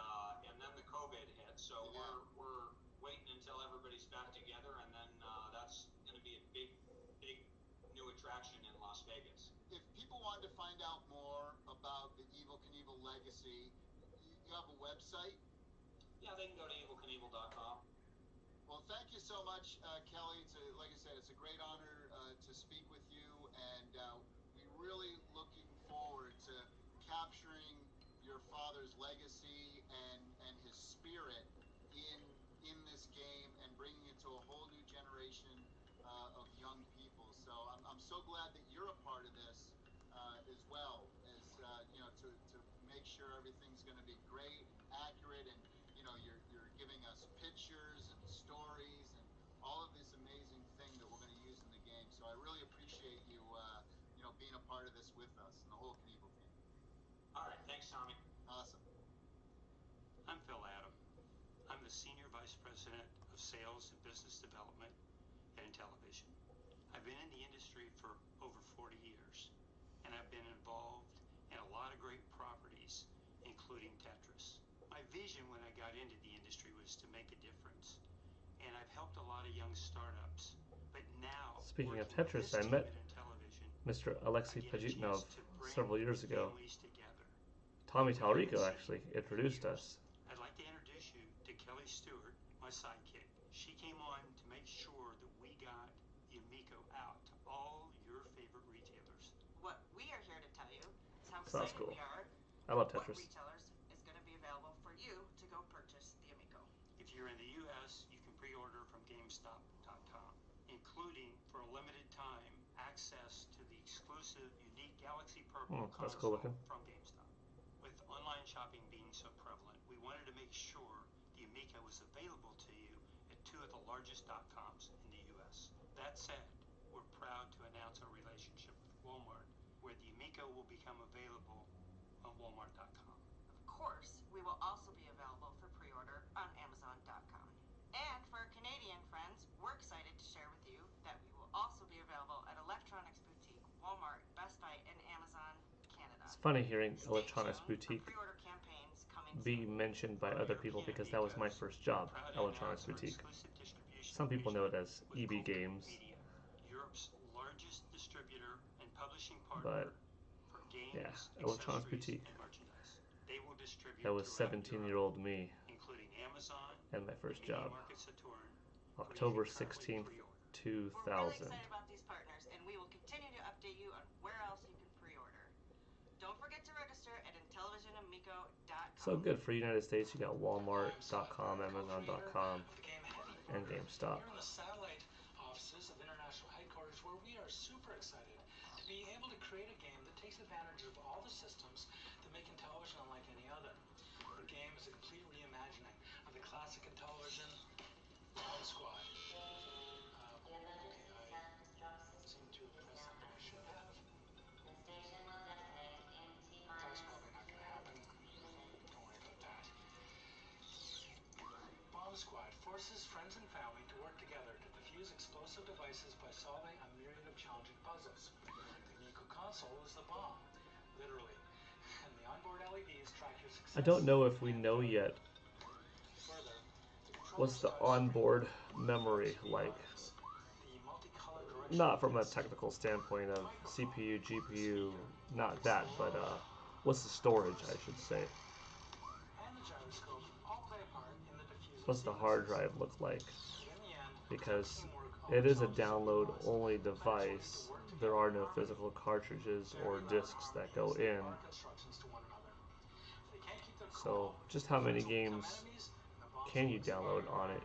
then the COVID hit, so yeah. we're waiting until everybody's back together, and then that's going to be a big new attraction in Las Vegas. If people wanted to find out more about the Evel Knievel legacy, you have a website? Yeah, they can go to evelknievel.com. Well, thank you so much, Kelly. Like I said, it's a great honor to speak with you, and we're really looking forward to capturing your father's legacy and his spirit in this game and bringing it to a whole new generation of young people. So I'm so glad that you're a part of this as well, as to make sure everything's going to be great and accurate, and you're giving us pictures and stories and all of this amazing thing that we're going to use in the game. So I really appreciate you being a part of this with us and the whole Knievel team. All right, thanks, Tommy. Awesome. I'm Phil Adam. I'm the Senior Vice President of Sales and Business Development at Intellivision. I've been in the industry for over 40 years, and I've been involved in a lot of great properties, including Tetris. My vision when I got into the industry was to make a difference, and I've helped a lot of young startups. But now, speaking of Tetris, I met Mr. Alexei Pajitnov several years ago. Tommy Talrico actually introduced us. I'd like to introduce you to Kelly Stewart, my sidekick. She came on to make sure that we got the Amico out to all your favorite retailers. What we are here to tell you is how Sounds excited cool. we are. I love What Tetris. retailers is going to be available for you to go purchase the Amico. If you're in the U.S., you can pre-order from GameStop.com, including for a limited time access to the exclusive unique Galaxy Purple That's console cool looking. from GameStop. With online shopping being so prevalent, we wanted to make sure the Amico was available to you at 2 of the largest .coms in the U.S. That said, we're proud to announce our relationship with Walmart, where the Amico will become available on Walmart.com. Of course, we will also be available for pre-order on Amazon. funny hearing Stay Electronics tuned for Boutique pre-order campaigns coming be soon. mentioned by other people because that was my first job, Proud to Electronics announce our Boutique. exclusive distribution Some people know it arrangement as with EB Koch Games, Media, Europe's largest distributor and publishing but partner for games, yeah, Electronics accessories, Boutique. and merchandise. They will distribute That was throughout 17-year-old Europe, me including Amazon and my first and Media job. Market Saturn, October where you can currently 16th, pre-order. We're really 2000. excited about these partners, and we will continue to update you on where else you can pre-order. Don't forget to register at IntellivisionAmico.com. So good for United States, you got Walmart.com, Amazon.com, and GameStop. Here in the satellite offices of international headquarters, where we are super excited to be able to create a game that takes advantage of all the systems that make Intellivision unlike any other. The game is a complete reimagining of the classic Intellivision Bomb Squad. Okay, I seem to have pressed something I shouldn't have. That's probably not going to happen. Don't worry about that. Bomb Squad forces friends and family to work together to defuse explosive devices by solving a myriad of challenging puzzles. The Amico console is the bomb, literally, and the onboard LEDs track your success. I don't know if we know yet. Further, What's the onboard memory like? Not from a technical standpoint of CPU, GPU, not that, but what's the storage, I should say? And the gyroscope all play a part in the diffusing What's the hard drive look like? Because it is a download-only device. There are no physical cartridges or discs that go in. So just how many games can you download on it?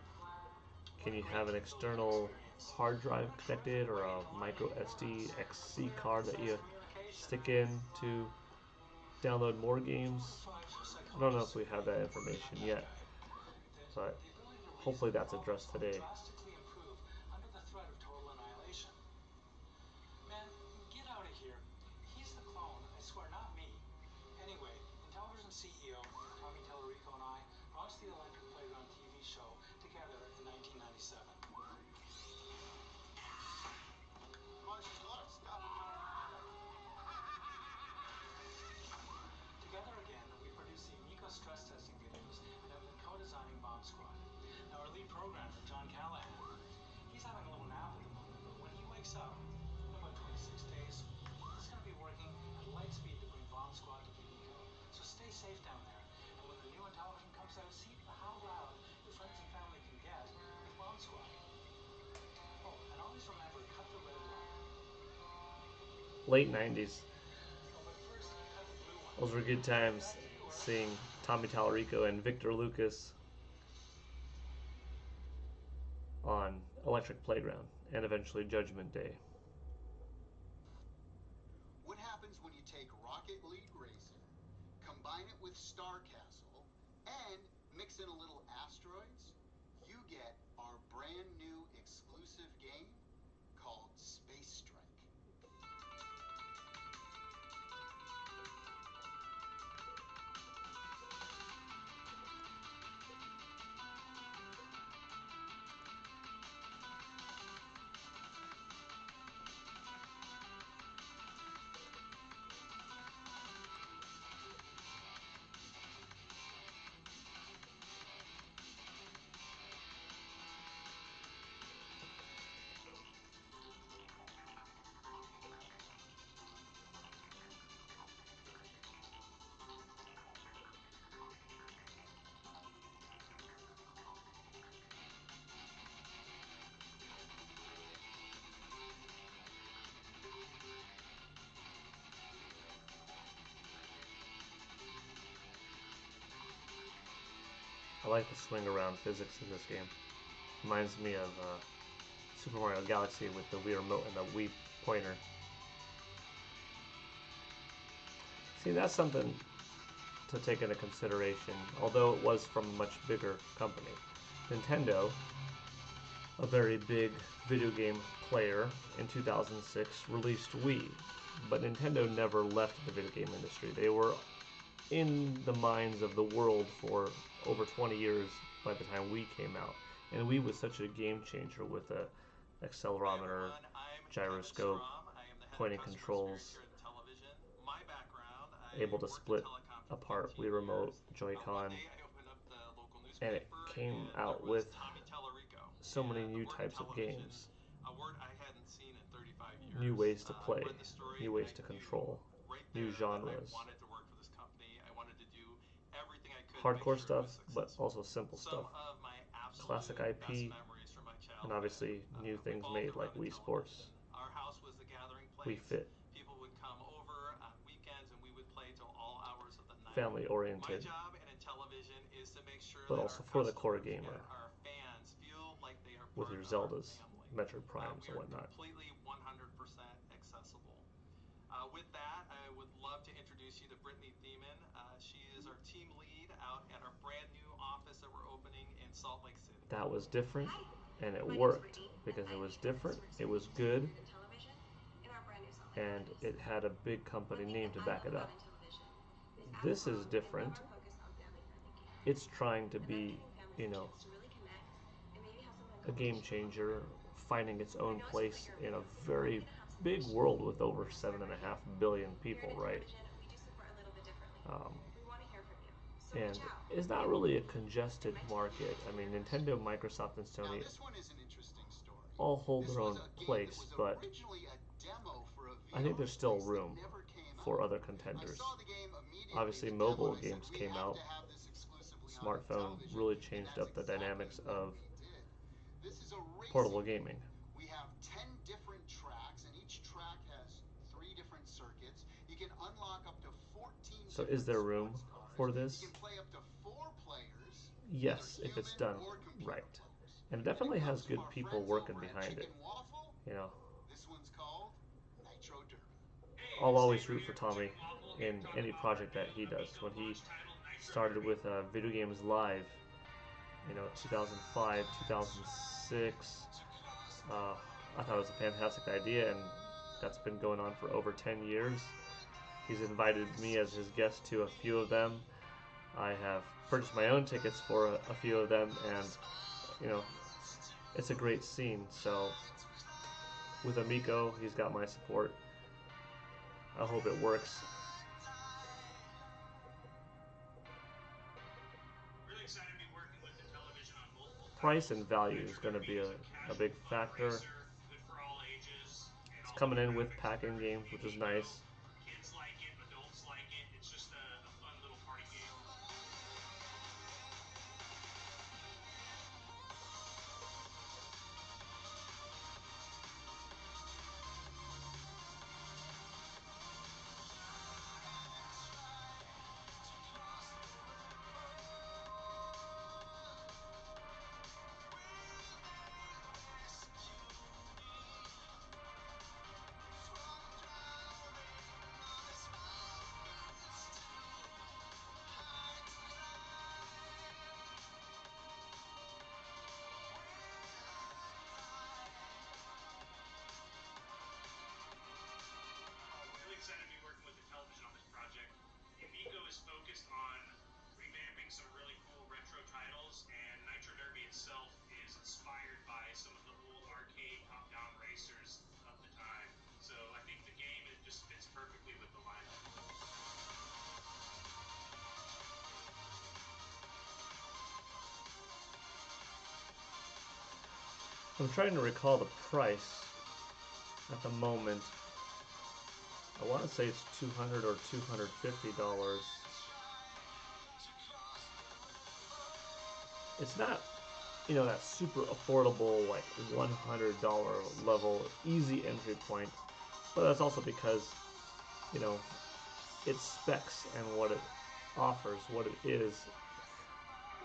Can you have an external hard drive connected or a micro SD XC card that you stick in to download more games? I don't know if we have that information yet, but hopefully that's addressed today. Drastically improve under the threat of total annihilation. Man, get out of here. He's the clone, I swear, not me. Anyway, Intellivision CEO Tommy Tallarico and I launched the Electric Playground TV show together in 1997. Together again, we produced the Amico stress testing videos and have been co-designing Bomb Squad. Now our lead programmer, John Callahan, he's having a little nap at the moment, but when he wakes up, in about 26 days, he's going to be working at light speed to bring Bomb Squad to the Amico. So stay safe down there, and when the new Intellivision comes out, see how loud your friends and family can get with Bomb Squad. Oh, and always remember, cut the red line. Late 90s. Those were good times seeing Tommy Tallarico and Victor Lucas on Electric Playground and eventually Judgment Day. What happens when you take Rocket League Racing, combine it with Star Castle, and mix in a little asteroids? You get our brand new exclusive game called Space Strike. I like the swing around physics in this game. Reminds me of Super Mario Galaxy with the Wii remote and the Wii pointer. See, that's something to take into consideration, although it was from a much bigger company. Nintendo, a very big video game player, in 2006 released Wii, but Nintendo never left the video game industry. They were in the minds of the world for over 20 years by the time Wii came out. And Wii was such a game changer with a accelerometer, gyroscope, pointing controls. My background, I able to split apart Wii Remote, Joy-Con, and it came out with so many new types of games, new ways to play, new ways to control, new genres, hardcore stuff, but also simple stuff, classic IP, and obviously new things made like Wii Sports, Wii Fit, family oriented, but also for the core gamer, with your Zeldas, Metroid Primes, and whatnot. Completely 100% accessible. With that, I would love to introduce you to Brittany Thiemann. She is our team lead out at our brand new office that we're opening in Salt Lake City. That was different, and it worked because it was different, it was good, and it had a big company name to back it up. This is different. It's trying to be, you know, a game changer, finding its own place in a very big world with over 7.5 billion people, right? And it's not really a congested market. I mean, Nintendo, Microsoft, and Sony all hold their own place, but I think there's still room for other contenders. Obviously, mobile games came out. Smartphone really changed up the dynamics of portable gaming. We have 10 different tracks, and each track has 3 different circuits. You can unlock up to 14. So is there room for this? You can play up to 4 players. Yes, if it's done right. And it definitely has good people working behind it. You know, This one's called Nitro Derby. I'll always root for Tommy in any project that he does. When he started with Video Games Live, you know, 2005, 2006, I thought it was a fantastic idea, and that's been going on for over 10 years. He's invited me as his guest to a few of them. I have purchased my own tickets for a few of them, and, you know, it's a great scene. So with Amico, he's got my support. I hope it works. Really excited to be working with Intellivision on multiple Price and value is going to be a big factor. good for all ages. It's coming in with packing games, which is nice. Kids like it, adults like it. It's just a fun little party game. Excited to be working with Intellivision on this project. Amico is focused on revamping some really cool retro titles, and Nitro Derby itself is inspired by some of the old arcade top-down racers of the time. So I think the game just fits perfectly with the lineup. I'm trying to recall the price at the moment. I want to say it's $200 or $250. It's not, you know, that super affordable, like $100 level, easy entry point. But that's also because, you know, its specs and what it offers, what it is,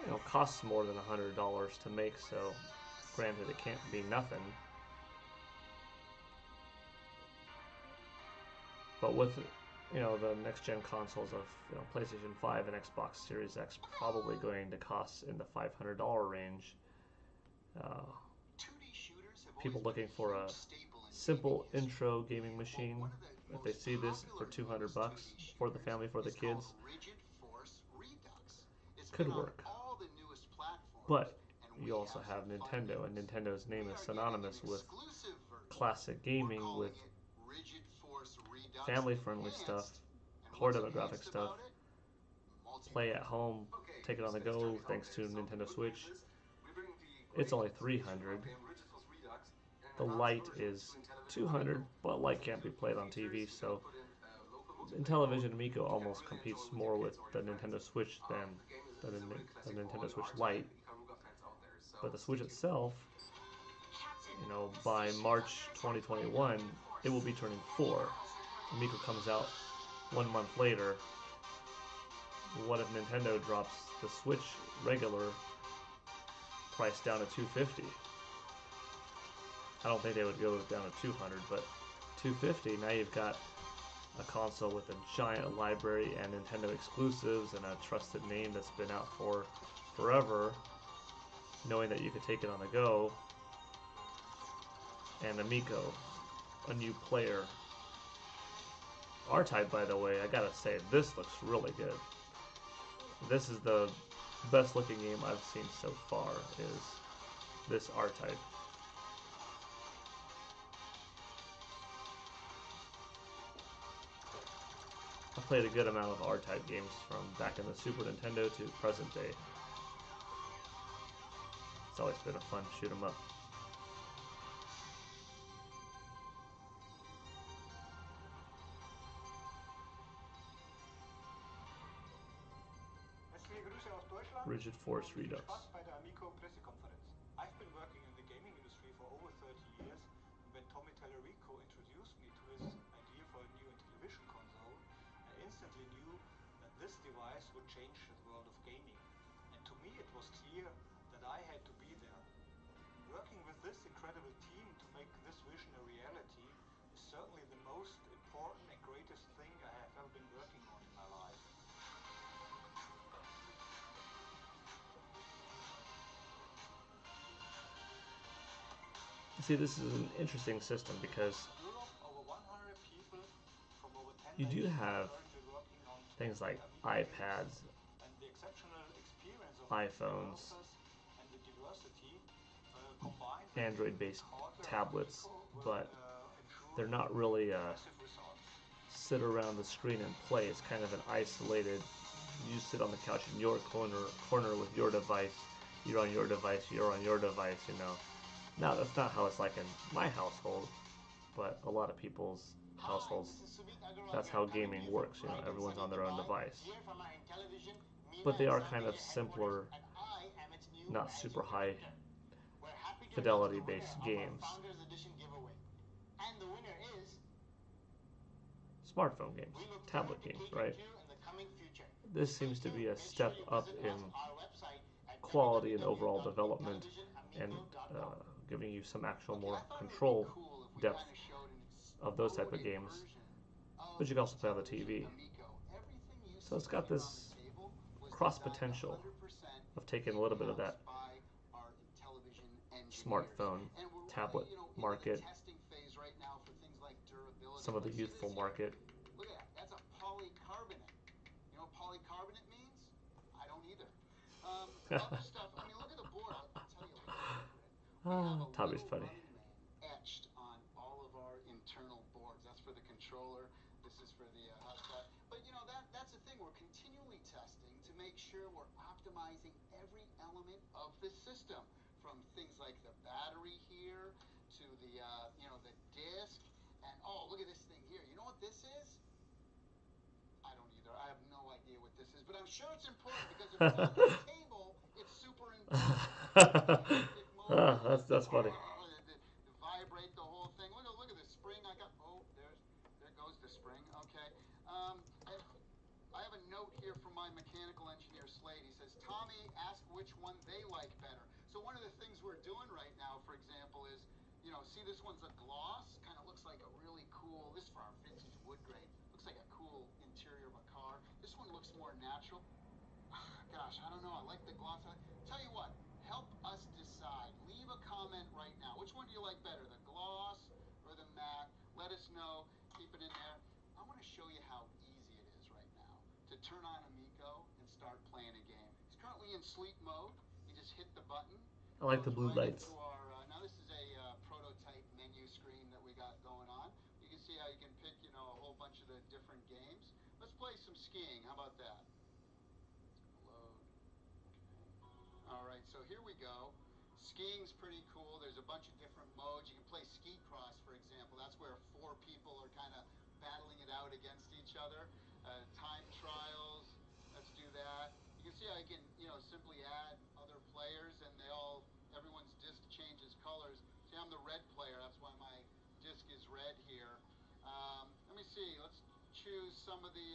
you know, costs more than $100 to make. So, granted, it can't be nothing. But with, you know, the next-gen consoles of, you know, PlayStation 5 and Xbox Series X probably going to cost in the $500 range. People looking for a simple intro gaming machine, if they see this for $200 for the family, for the kids, could work. But you also have Nintendo, and Nintendo's name is synonymous with classic gaming, with family-friendly stuff, core demographic stuff. Play at home, take it on the go, thanks to Nintendo Switch. It's only 300. The Lite is 200, but Lite can't be played on TV, so Intellivision Amico almost competes more with the Nintendo Switch than the Nintendo Switch Lite. But the Switch itself, you know, by March 2021, it will be turning 4. Amico comes out 1 month later. What if Nintendo drops the Switch regular price down to $250? I don't think they would go down to 200, but $250, now you've got a console with a giant library and Nintendo exclusives and a trusted name that's been out for forever, knowing that you could take it on the go. And Amico, a new player. R-Type, by the way, I gotta say, this looks really good. This is the best looking game I've seen so far, is this R-Type. I played a good amount of R-Type games from back in the Super Nintendo to present day. It's always been a fun shoot 'em up. Rigid Force Redux. Bei der Amico Pressekonferenz. I've been working in the gaming industry for over 30 years, and when Tommy Tallarico introduced me to his idea for a new Intellivision console, I instantly knew that this device would change the world of gaming. And to me it was clear that I had to be there. Working with this incredible team to make this vision a reality is certainly the most important and greatest thing I have ever been working on in my life. See, this is an interesting system because you do have things like iPads, iPhones, Android-based tablets, but they're not really sit around the screen and play. It's kind of an isolated, you sit on the couch in your corner with your device, you're on your device, you're on your device, you know. Now, that's not how it's like in my household, but a lot of people's households, that's how gaming works, you know, everyone's on their own device. But they are kind of simpler, not super high fidelity based games. Smartphone games, tablet games, right? This seems to be a step up in quality and overall development and giving you some actual more control depth of those type of games, but you can also play on the TV. So it's got this cross potential of taking a little bit of that smartphone, tablet market, some of the youthful market. Look at that, that's a polycarbonate. You know what polycarbonate means? I don't either. Other stuff, I mean, look at the board. I'll tell you a little secret. We have a Tommy's little funny. Running Man etched on all of our internal boards. That's for the controller. This is for the hotspot. But you know, that's the thing. We're continually testing to make sure we're optimizing every element of the system, from things like the battery here to the you know, the disc. And oh, look at this thing here. You know what this is? I don't either. I have no idea what this is, but I'm sure it's important because if it's on this table, it's super important. That's funny. Vibrate the whole thing. Look at the spring. I got. Oh, there goes the spring. Okay. I have a note here from my mechanical engineer Slade. He says, Tommy, ask which one they like better. So one of the things we're doing right now, for example, is, you know, see this one's a gloss. Kind of looks like a really cool. This is for our vintage wood grain. Looks like a cool interior of a car. This one looks more natural. Gosh, I don't know. I like the gloss. Tell you what, help us decide. Leave a comment right now. Which one do you like better, the gloss or the matte? Let us know. Keep it in there. I want to show you how easy it is right now to turn on Amico and start playing a game. It's currently in sleep mode. You just hit the button. I like the blue lights. Now this is a prototype menu screen that we got going on. You can see how you can pick, you know, a whole bunch of the different games. Let's play skiing. How about that? Load. Okay. All right, so here we go. Skiing's pretty cool. There's a bunch of different modes. You can play ski cross, for example. That's where 4 people are kind of battling it out against each other. Time trials. Let's do that. You can see I can, simply add other players, and everyone's disc changes colors. See, I'm the red player. That's why my disc is red here. Let me see. Let's choose some of the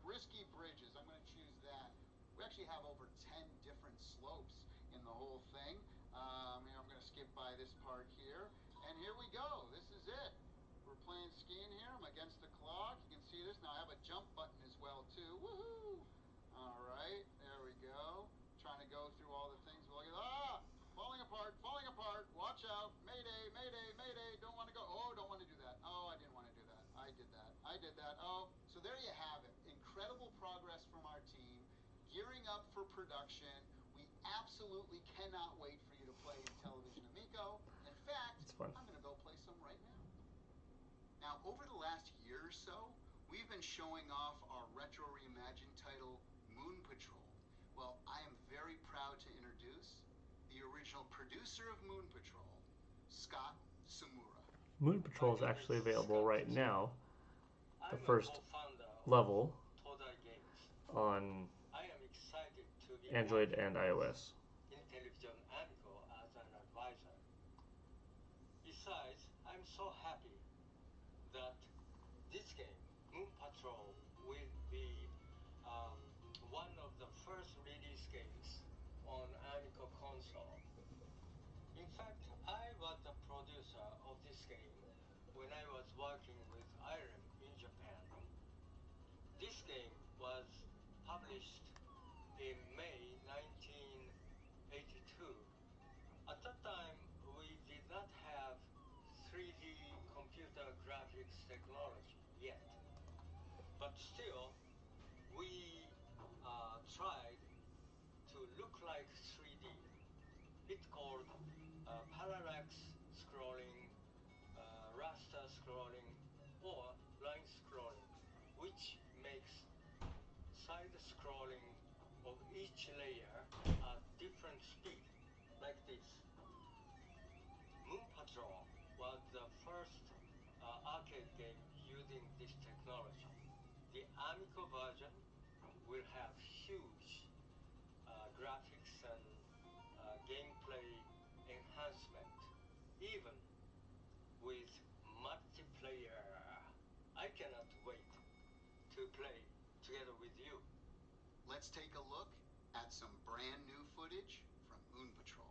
risky bridges. I'm going to choose that. We actually have over 10 different slopes in the whole thing. I'm going to skip by this part here. And here we go. This is it. We're playing skiing here. I'm against the clock. You can see this. Now I have a jump button as well, too. Woohoo! All right. There we go. Trying to go through all the things. Look at falling apart, falling apart. Watch out. Mayday, mayday, mayday. Don't want to go. Oh, don't want to do that. Oh, I didn't want to do that. I did that. I did that. Oh, so there you have it. Incredible progress from our team. Gearing up for production. We absolutely cannot wait for you to play Intellivision Amico. In fact, I'm going to go play some right now. Now, over the last year or so, we've been showing off our retro reimagined title, Moon Patrol. Well, I am very proud to introduce the original producer of Moon Patrol, Scott Sumura. Moon Patrol is actually available right now. The first level on Android and iOS. Intellivision Amico as an advisor. Besides, I'm so happy that this game, Moon Patrol, will be one of the first release games on Amico console. In fact, I was the producer of this game when I was working with IREM in Japan. This game was published in May 1982. At that time, we did not have 3D computer graphics technology yet. But still, we tried to look like 3D. It's called parallax scrolling, raster scrolling, or line scrolling, which makes side scrolling of each layer at different speed, like this. Moon Patrol was the first arcade game using this technology. The Amico version will have huge graphics and gameplay enhancement, even with multiplayer. I cannot wait to play together with you. Let's take a look at some brand new footage from Moon Patrol.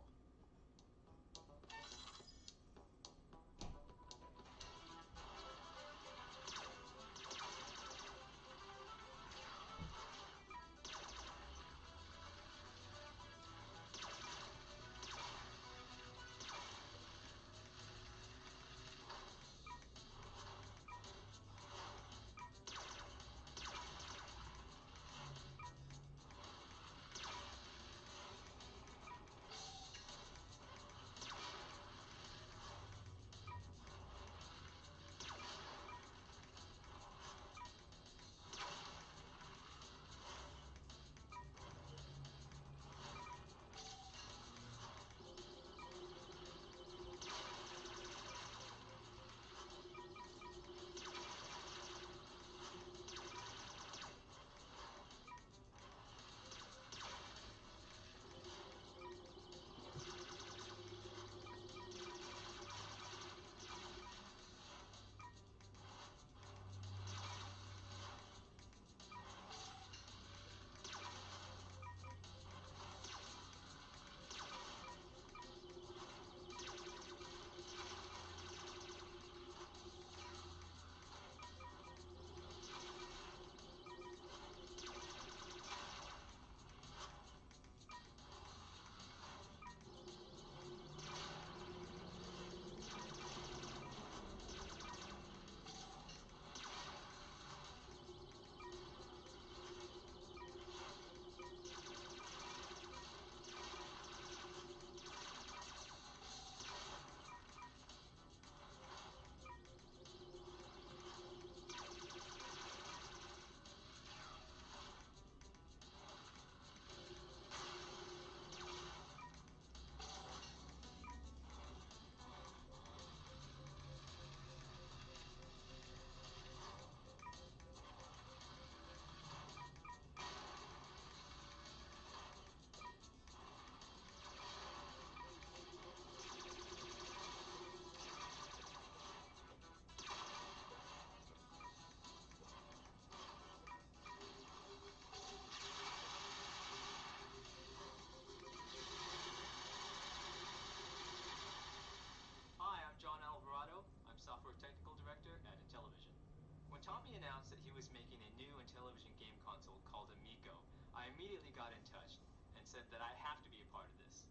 he announced that he was making a new Intellivision game console called Amico, I immediately got in touch and said that I have to be a part of this.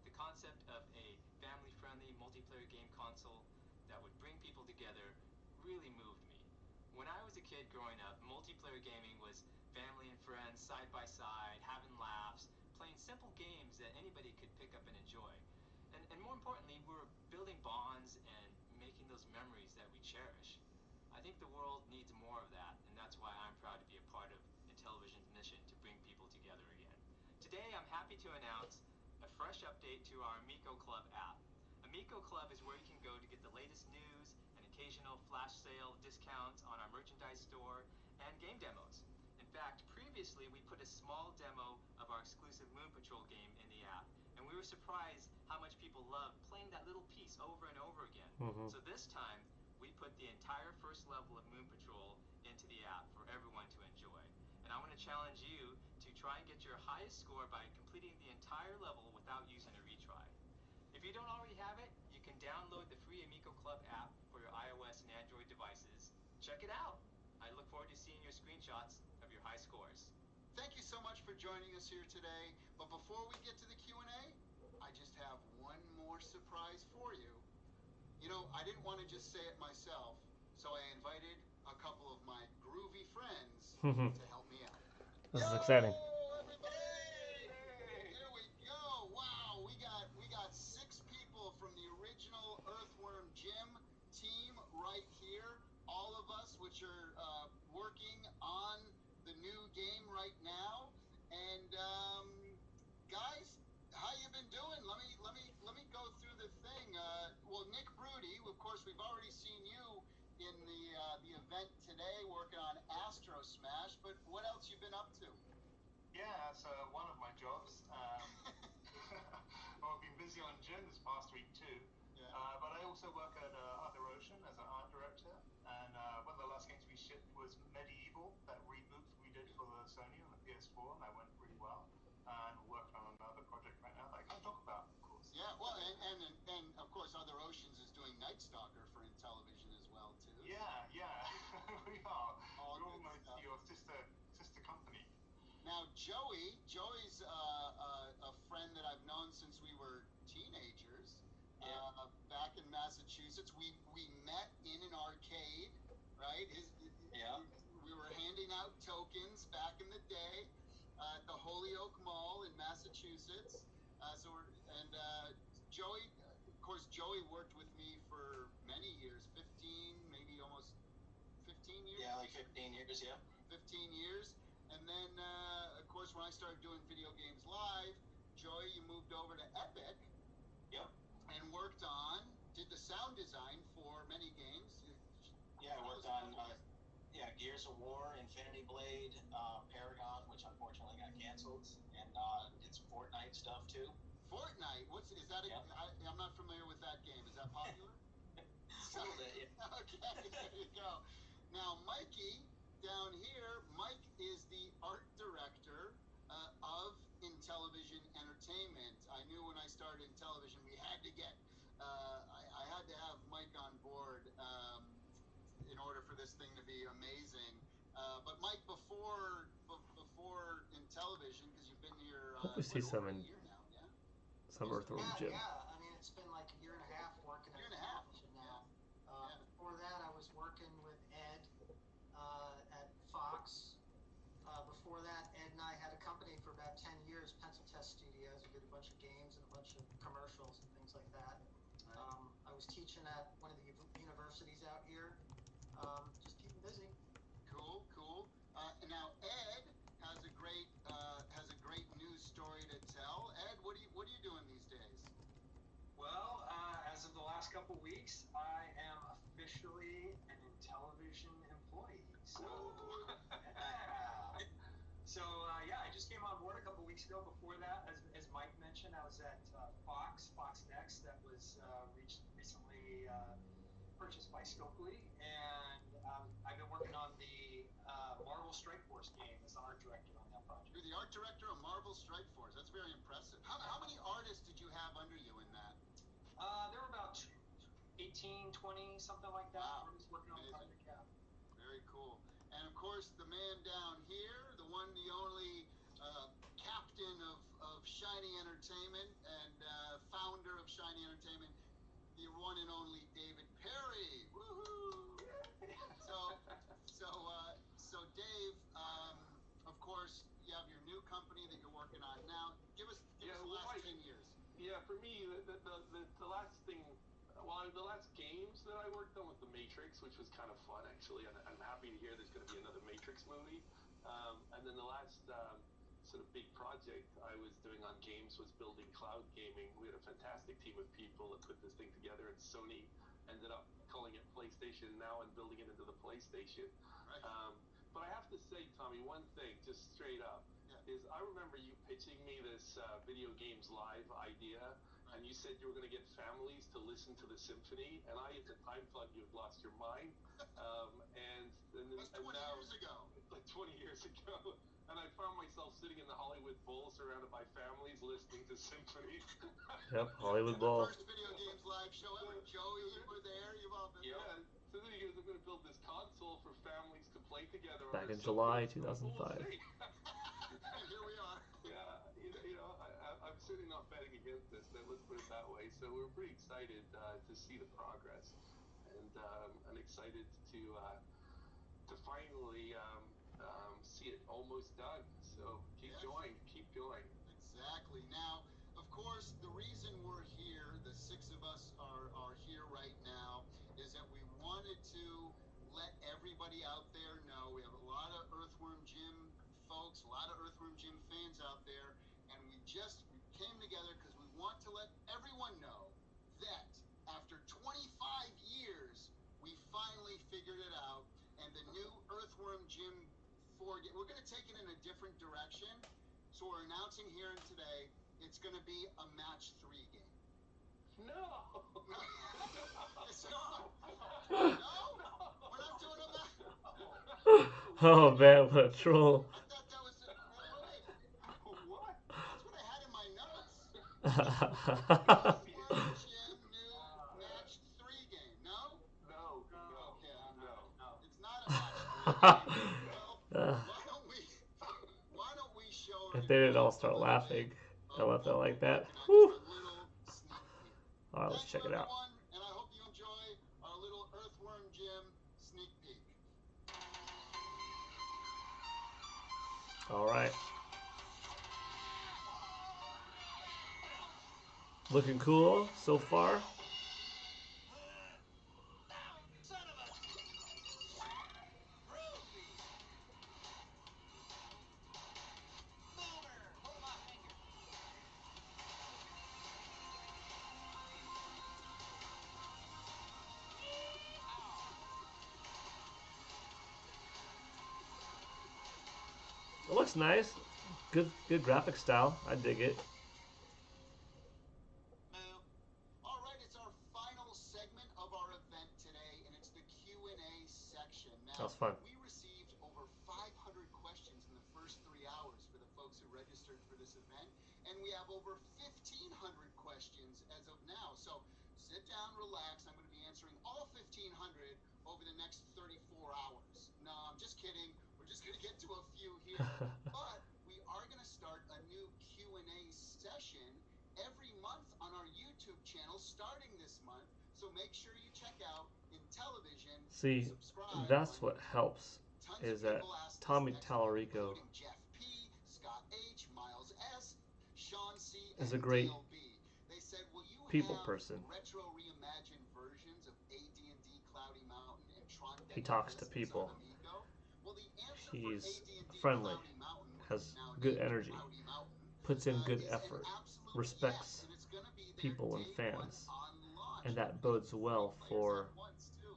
The concept of a family-friendly multiplayer game console that would bring people together really moved me. When I was a kid growing up, multiplayer gaming was family and friends side by side, having laughs, playing simple games that anybody could pick up and enjoy. And more importantly, we were building bonds and making those memories that we cherish. I think the world needs more of that, and that's why I'm proud to be a part of Intellivision's mission to bring people together again. Today, I'm happy to announce a fresh update to our Amico Club app. Amico Club is where you can go to get the latest news and occasional flash sale discounts on our merchandise store and game demos. In fact, previously we put a small demo of our exclusive Moon Patrol game in the app, and we were surprised how much people loved playing that little piece over and over again. So this time, we put the entire first level of Moon Patrol into the app for everyone to enjoy. And I want to challenge you to try and get your highest score by completing the entire level without using a retry. If you don't already have it, you can download the free Amico Club app for your iOS and Android devices. Check it out. I look forward to seeing your screenshots of your high scores. Thank you so much for joining us here today. But before we get to the Q&A, I just have one more surprise for you. You know, I didn't want to just say it myself, so I invited a couple of my groovy friends to help me out. This is exciting. Here we go. Wow, we got 6 people from the original Earthworm Jim team right here. All of us, which are working on the new game right now. And guys, how you been doing? Let me go through the thing. Well, Nick Broody, of course, we've already seen you in the event today working on Astro Smash. But what else you been up to? Yeah, that's one of my jobs. Well, I've been busy on Gym this past week too. Yeah. But I also work at Other Ocean as an art director. And one of the last games we shipped was Medieval, that reboot we did for the Sony on the PS4, and that went really well. And we're working on another project right now that I can't talk about, of course. Yeah, well, and of course, Other Oceans is doing Night Stalker for Intellivision as well too. Yeah, we are. All We're good almost stuff. your sister company. Now, Joey's a friend that I've known since we were teenagers. Back in Massachusetts, we met in an arcade, right? We were handing out tokens back in the day at the Holyoke Mall in Massachusetts. Joey, of course, Joey worked with me for many years, 15, maybe almost 15 years. Yeah, like 15 years, yeah. 15 years. And then, of course, when I started doing video games live, Joey, you moved over to Epic. Yep. And did the sound design for many games. Yeah, I worked on Gears of War, Infinity Blade, Paragon, which unfortunately got canceled, and did some Fortnite stuff too. Fortnite? Is that? I'm not familiar with that game. Is that popular? A little bit, yeah. Okay, there you go. Now, Mikey down here, Mike is the art director of Intellivision Entertainment. I knew when I started Intellivision we had to get I had to have Mike on board in order for this thing to be amazing. But Mike, before Intellivision, because you've been here Hope we see some in a year now, yeah? some Earthworm Jim. Yeah. I mean, it's been like a year and a half working at Intellivision now. Before that, I was working with Ed at Fox. Before that, Ed and I had a company for about 10 years, Pencil Test Studios. We did a bunch of games and a bunch of commercials and things like that. I was teaching at one of the universities out here. Just keeping busy. Cool. Now Ed has a great news story to tell. Ed, what are you doing these days? Well, as of the last couple weeks, I am officially an Intellivision employee. So, I just came on board a couple weeks ago. Before that, as Mike mentioned, I was at Fox Next, that was recently purchased by Stokely, and I've been working on the Marvel Strike Force game as the art director on that project. You're the art director of Marvel Strike Force. That's very impressive. How many artists did you have under you in that? There were about 18, 20, something like that. Wow. Artists working on the project, yeah. Very cool. And of course, the man down here, the one, the only captain of Shiny Entertainment and founder of Shiny Entertainment, the one and only David Perry. Woohoo! So Dave, of course, you have your new company that you're working on now. Give us the last 10 years. Yeah, for me, the last thing, well, the last games that I worked on was The Matrix, which was kind of fun, actually, and I'm happy to hear there's going to be another Matrix movie. And then the last sort of big project I was doing on games was building cloud gaming. We had a fantastic team of people that put this thing together, and Sony ended up calling it PlayStation now and building it into the PlayStation. Right. But I have to say, Tommy, one thing, just straight up, is I remember you pitching me this video games live idea, and you said you were going to get families to listen to the symphony, and I at the time thought you had lost your mind. That's 20 years ago. Like 20 years ago. And I found myself sitting in the Hollywood Bowl surrounded by families listening to symphonies. Yep, Hollywood Bowl. First video games live show ever. Joey, you were there. You've all been there. Yeah. So then he goes, I'm going to build this console for families to play together. Back in July 2005. And here we are. Yeah, I'm certainly not betting against this. Let's put it that way. So we're pretty excited to see the progress, and I'm excited to finally see it almost done. So keep going. Exactly. Now, of course, the reason we're here, the six of us are here right now, is that we wanted to let everybody out there know. We have a lot of Earthworm Jim folks, a lot of Earthworm Jim fans out there, and we came together because we want to let everyone know that after 25 years, we finally figured it out, and the new Earthworm Jim 4 game, we're going to take it in a different direction. So we're announcing here and today, it's going to be a match 3 game. No! It's not. No? We're not doing a match. Oh man, what a troll. I thought that was What? That's what I had in my notes. Ha Earthworm Jim new match 3 game. No? No. Okay. No. It's not a match 3 game. Well, why don't we show her? If they didn't all start laughing, I left it like that. Just Whew. a little sneak peek. Alright, let's check it out. Everyone, and I hope you enjoy our little Earthworm Jim sneak peek. Alright. Looking cool so far. It looks nice. Good graphic style. I dig it. All right, it's our final segment of our event today, and it's the Q&A section. Now, That was fun. we received over 500 questions in the first 3 hours for the folks who registered for this event, and we have over 1,500 questions as of now. So sit down, relax. I'm going to be answering all 1,500 over the next 34 hours. No, I'm just kidding. We're just going to get to a few here. But we are going to start a new Q&A session every month on our YouTube channel starting this month. So make sure you check out Intellivision. See, subscribe that's on what helps. Tons Is of that people asked us Tommy next, Tallarico including Jeff P, Scott H, Miles S, Sean C, is and a great Dale B. They said, will you people have person. retro reimagined versions of AD&D Cloudy Mountain and Tron He Deadly talks to Discs people. on Amigo? Well, the answer He's for AD&D friendly, Cloudy Mountain, which has is now good named energy, Cloudy Mountain, puts in good is an effort, absolute respects yes, and it's gonna be there people and day one fans, on launch. and that With bodes three well players for at once, too.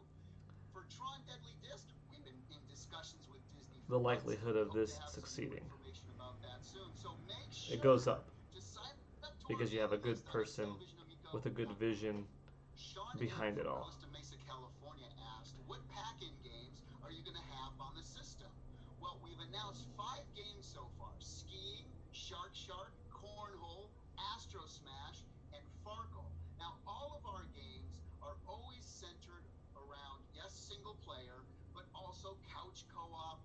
For Tron Deadly Disc, we've been in discussions with Disney the for months. likelihood We of hope this to have some new succeeding. information about that soon. So make It goes sure up to sign up to because our you have a mailing good list on person with a good IntellivisionAmico.com. vision Sean behind M. it from all. Costa Mesa, California asked, what pack-in games are you going to have on the system? Well, we've announced 5 games so far: Skiing, Shark, Cornhole, Astro Smash, and Farkle. Now, all of our games are always centered around, yes, single player, but also couch co-op,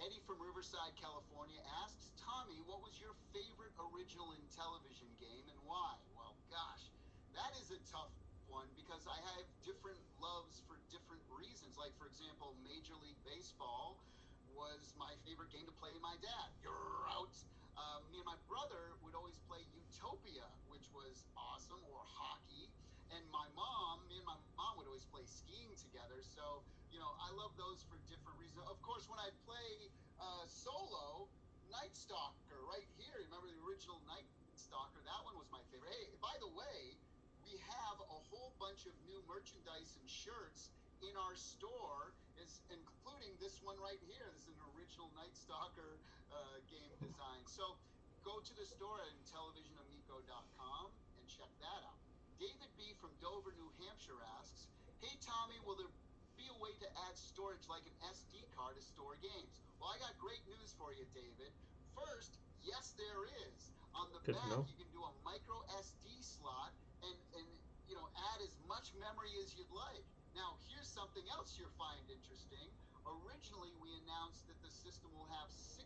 Eddie from Riverside, California asks, Tommy, what was your favorite original Intellivision game and why? Well, gosh, that is a tough one because I have different loves for different reasons. Like, for example, Major League Baseball was my favorite game to play with my dad. You're out. Me and my brother would always play Utopia, which was awesome, or hockey. And me and my mom would always play skiing together. So, you know, I love those for different reasons. Of course, when I play solo, Night Stalker right here. Remember the original Night Stalker? That one was my favorite. Hey, by the way, we have a whole bunch of new merchandise and shirts in our store, including this one right here. This is an original Night Stalker game design. So go to the store at IntellivisionAmico.com and check that out. David B. from Dover, New Hampshire asks, hey Tommy, will there be a way to add storage like an SD card to store games? Well, I got great news for you, David. First, yes, there is. On the Good back, you can do a micro SD slot and you know, add as much memory as you'd like. Now, here's something else you'll find interesting. Originally, we announced that the system will have 16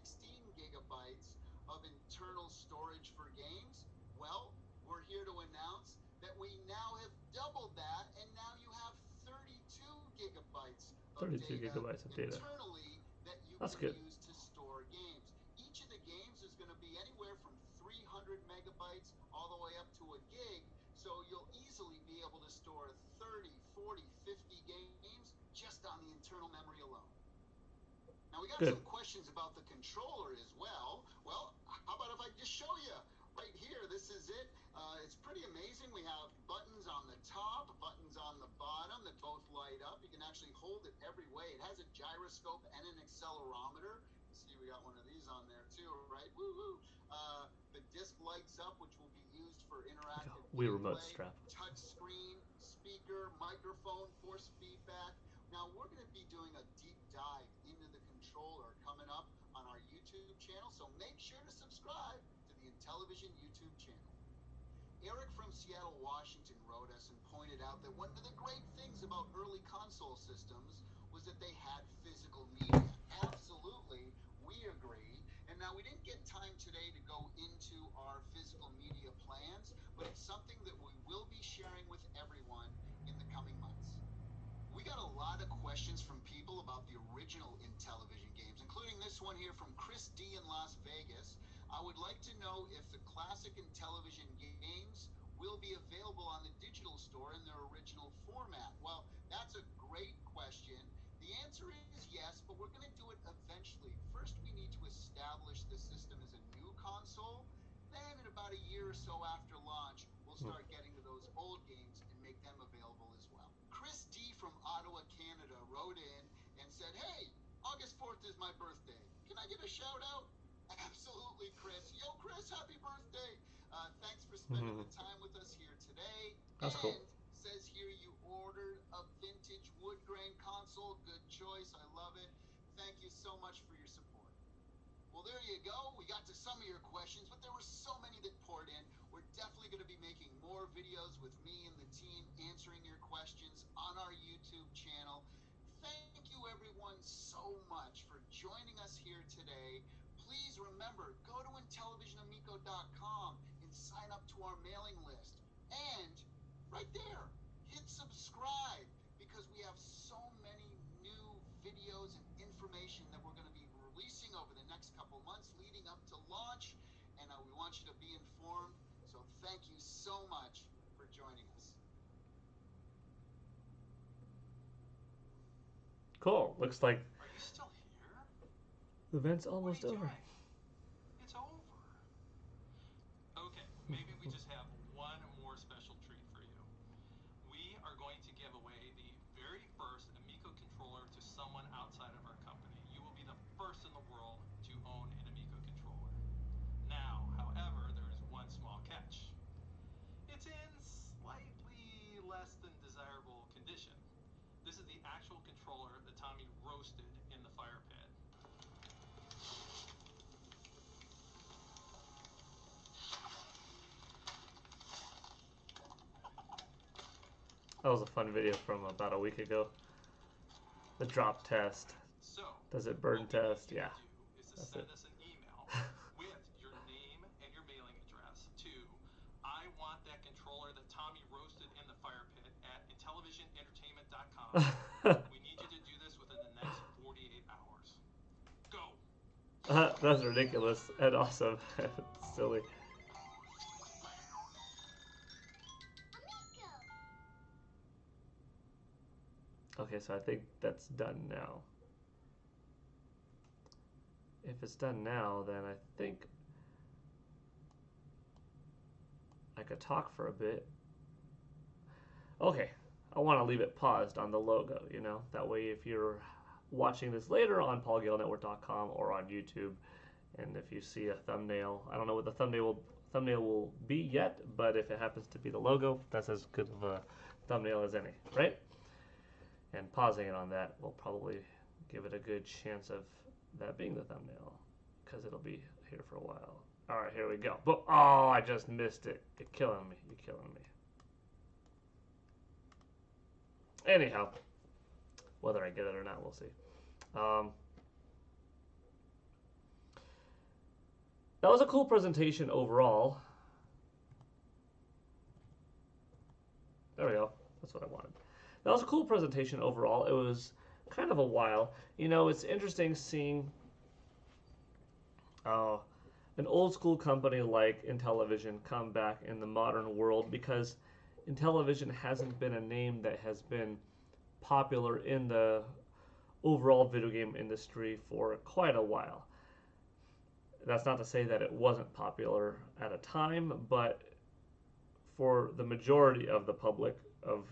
gigabytes of internal storage for games. Well, we're here to announce that we now have doubled that, and now you have 32 gigabytes of 32 gigabytes of data. internally that you That's can good. use to store games. Each of the games is going to be anywhere from 300 megabytes all the way up to a gig, so you'll easily be able to store 30, 40, 50 games just on the internal memory alone. Now we got some questions about the controller as well. Well, how about if I just show you right here? This is it. It's pretty amazing. We have buttons on the top, buttons on the bottom that both light up. You can actually hold it every way. It has a gyroscope and an accelerometer. See, we got one of these on there too, right? Woo-hoo! The disc lights up, which will be used for interactive Wii remote gameplay, strap. touch screen, speaker, microphone, force feedback. Now we're going to be doing a deep dive into the controller coming up on our YouTube channel, so make sure to subscribe to the Intellivision YouTube channel. Eric from Seattle, Washington wrote us and pointed out that one of the great things about early console systems was that they had physical media. Absolutely, we agree. And now we didn't get time today to go into our physical media plans, but it's something that we will be sharing with everyone in the coming months. We got a lot of questions from people about the original Intellivision games, including this one here from Chris D in Las Vegas. I would like to know if the classic Intellivision games will be available on the digital store in their original format. Well, that's a great question. The answer is yes, but we're going to do it eventually. First, we need to establish the system as a new console. Then, in about a year or so after launch, we'll start getting to those old games and make them available as well. Chris D from Ottawa, Canada wrote in and said, hey, August 4th is my birthday. Can I get a shout out? Absolutely, Chris. Yo, Chris, happy birthday. Thanks for spending the time with us here today. That's cool. Says here you ordered a vintage wood grain console. Good choice. I love it. Thank you so much for your support. Well, there you go. We got to some of your questions, but there were so many that poured in. We're definitely going to be making more videos with me and the team answering your questions on our YouTube channel. Thank you, everyone, so much for joining us here today. Please remember, go to IntellivisionAmico.com and sign up to our mailing list. And right there, hit subscribe, because we have so many new videos and information that we're going to be releasing over the next couple months leading up to launch, and we want you to be informed. So thank you so much for joining us. Cool. Looks like Are you still here? the event's almost over. It's over. Okay, maybe we just have one more special treat for you. We are going to give away the very first Amico controller to someone outside of our company. You will be the first in the world to own an Amico controller. Now, however, there is one small catch. It's in slightly less than desirable condition. This is the actual controller that Tommy roasted in the fire pit. That was a fun video from about a week ago. The drop test. So, does it burn test? Yeah. That's send it. us an email with your name and your mailing address to I want that controller that Tommy roasted in the fire pit at intellivisionentertainment.com. We need you to do this within the next 48 hours. Go! That's ridiculous and awesome. It's silly. Okay, so I think that's done now. If it's done now, then I think I could talk for a bit. Okay, I want to leave it paused on the logo, you know? That way if you're watching this later on paulgalenetwork.com or on YouTube, and if you see a thumbnail, I don't know what the thumbnail will be yet, but if it happens to be the logo, that's as good of a thumbnail as any, right? And pausing it on that will probably give it a good chance of that being the thumbnail, because it'll be here for a while. All right, here we go. But oh, I just missed it. You're killing me. You're killing me. Anyhow, whether I get it or not, we'll see. That was a cool presentation overall. There we go. That's what I wanted. That was a cool presentation overall. It was kind of a while. You know, it's interesting seeing an old school company like Intellivision come back in the modern world, because Intellivision hasn't been a name that has been popular in the overall video game industry for quite a while. That's not to say that it wasn't popular at a time, but for the majority of the public of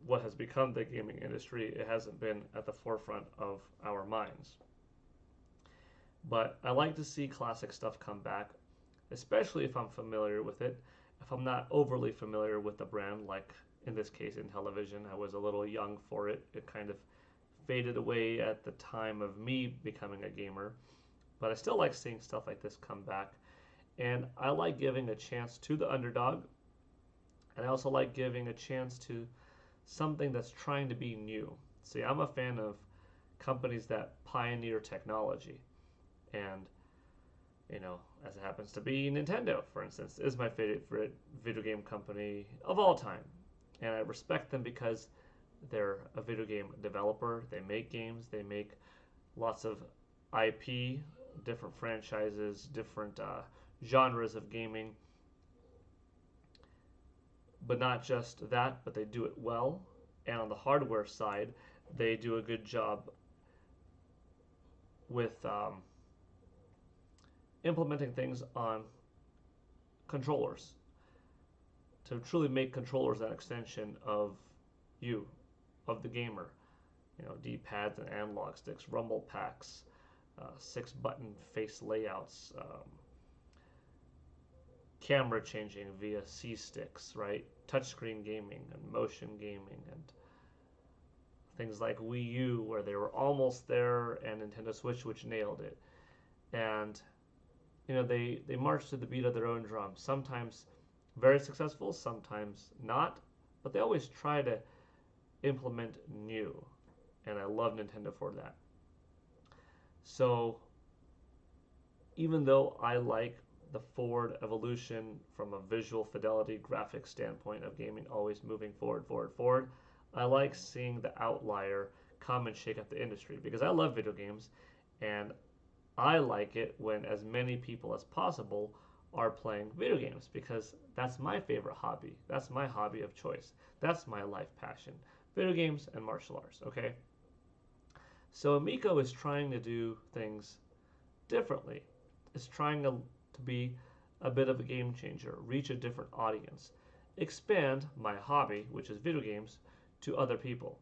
what has become the gaming industry, it hasn't been at the forefront of our minds. But I like to see classic stuff come back, especially if I'm familiar with it. If I'm not overly familiar with the brand, like in this case Intellivision, I was a little young for it. It kind of faded away at the time of me becoming a gamer. But I still like seeing stuff like this come back. And I like giving a chance to the underdog. And I also like giving a chance to something that's trying to be new. See, I'm a fan of companies that pioneer technology. And, you know, as it happens to be, Nintendo, for instance, is my favorite video game company of all time. And I respect them because they're a video game developer. They make games. They make lots of IP, different franchises, different genres of gaming. But not just that, but they do it well. And on the hardware side, they do a good job with implementing things on controllers to truly make controllers an extension of you, of the gamer. You know, D-pads and analog sticks, rumble packs, 6-button face layouts, camera changing via C-sticks, right? Touchscreen gaming and motion gaming, and things like Wii U, where they were almost there, and Nintendo Switch, which nailed it. And you know, they march to the beat of their own drum. Sometimes very successful, sometimes not, but they always try to implement new, and I love Nintendo for that. So even though I like the forward evolution from a visual fidelity graphic standpoint of gaming, always moving forward, I like seeing the outlier come and shake up the industry, because I love video games, and I like it when as many people as possible are playing video games, because that's my favorite hobby. That's my hobby of choice. That's my life passion. Video games and martial arts, okay? So Amico is trying to do things differently. It's trying to be a bit of a game changer, reach a different audience, expand my hobby, which is video games, to other people.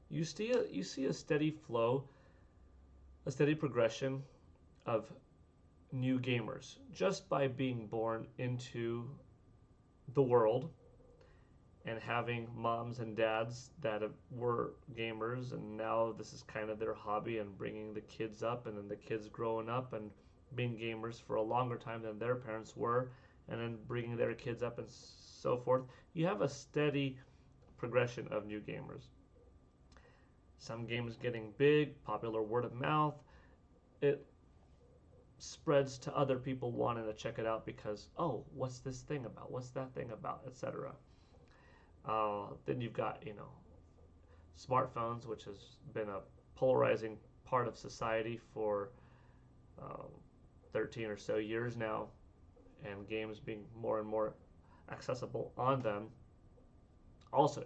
You see a steady flow, a steady progression of new gamers just by being born into the world and having moms and dads that were gamers, and now this is kind of their hobby, and bringing the kids up, and then the kids growing up and being gamers for a longer time than their parents were, and then bringing their kids up and so forth. You have a steady progression of new gamers. Some games getting big, popular word of mouth, it spreads to other people wanting to check it out because, oh, what's this thing about? What's that thing about? Etc. Then you've got, smartphones, which has been a polarizing part of society for 13 or so years now, and games being more and more accessible on them, also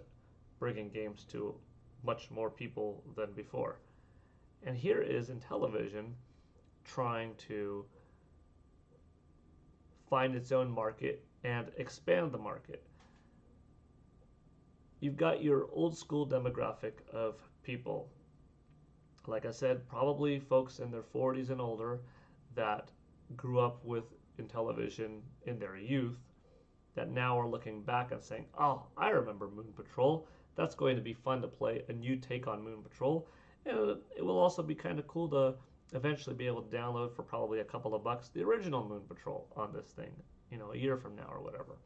bringing games to much more people than before. And here is Intellivision trying to find its own market and expand the market. You've got your old school demographic of people, like I said, probably folks in their 40s and older that grew up with Intellivision in their youth, that now are looking back and saying, oh, I remember Moon Patrol. That's going to be fun to play, a new take on Moon Patrol. And it will also be kind of cool to eventually be able to download for probably a couple of bucks the original Moon Patrol on this thing, a year from now or whatever.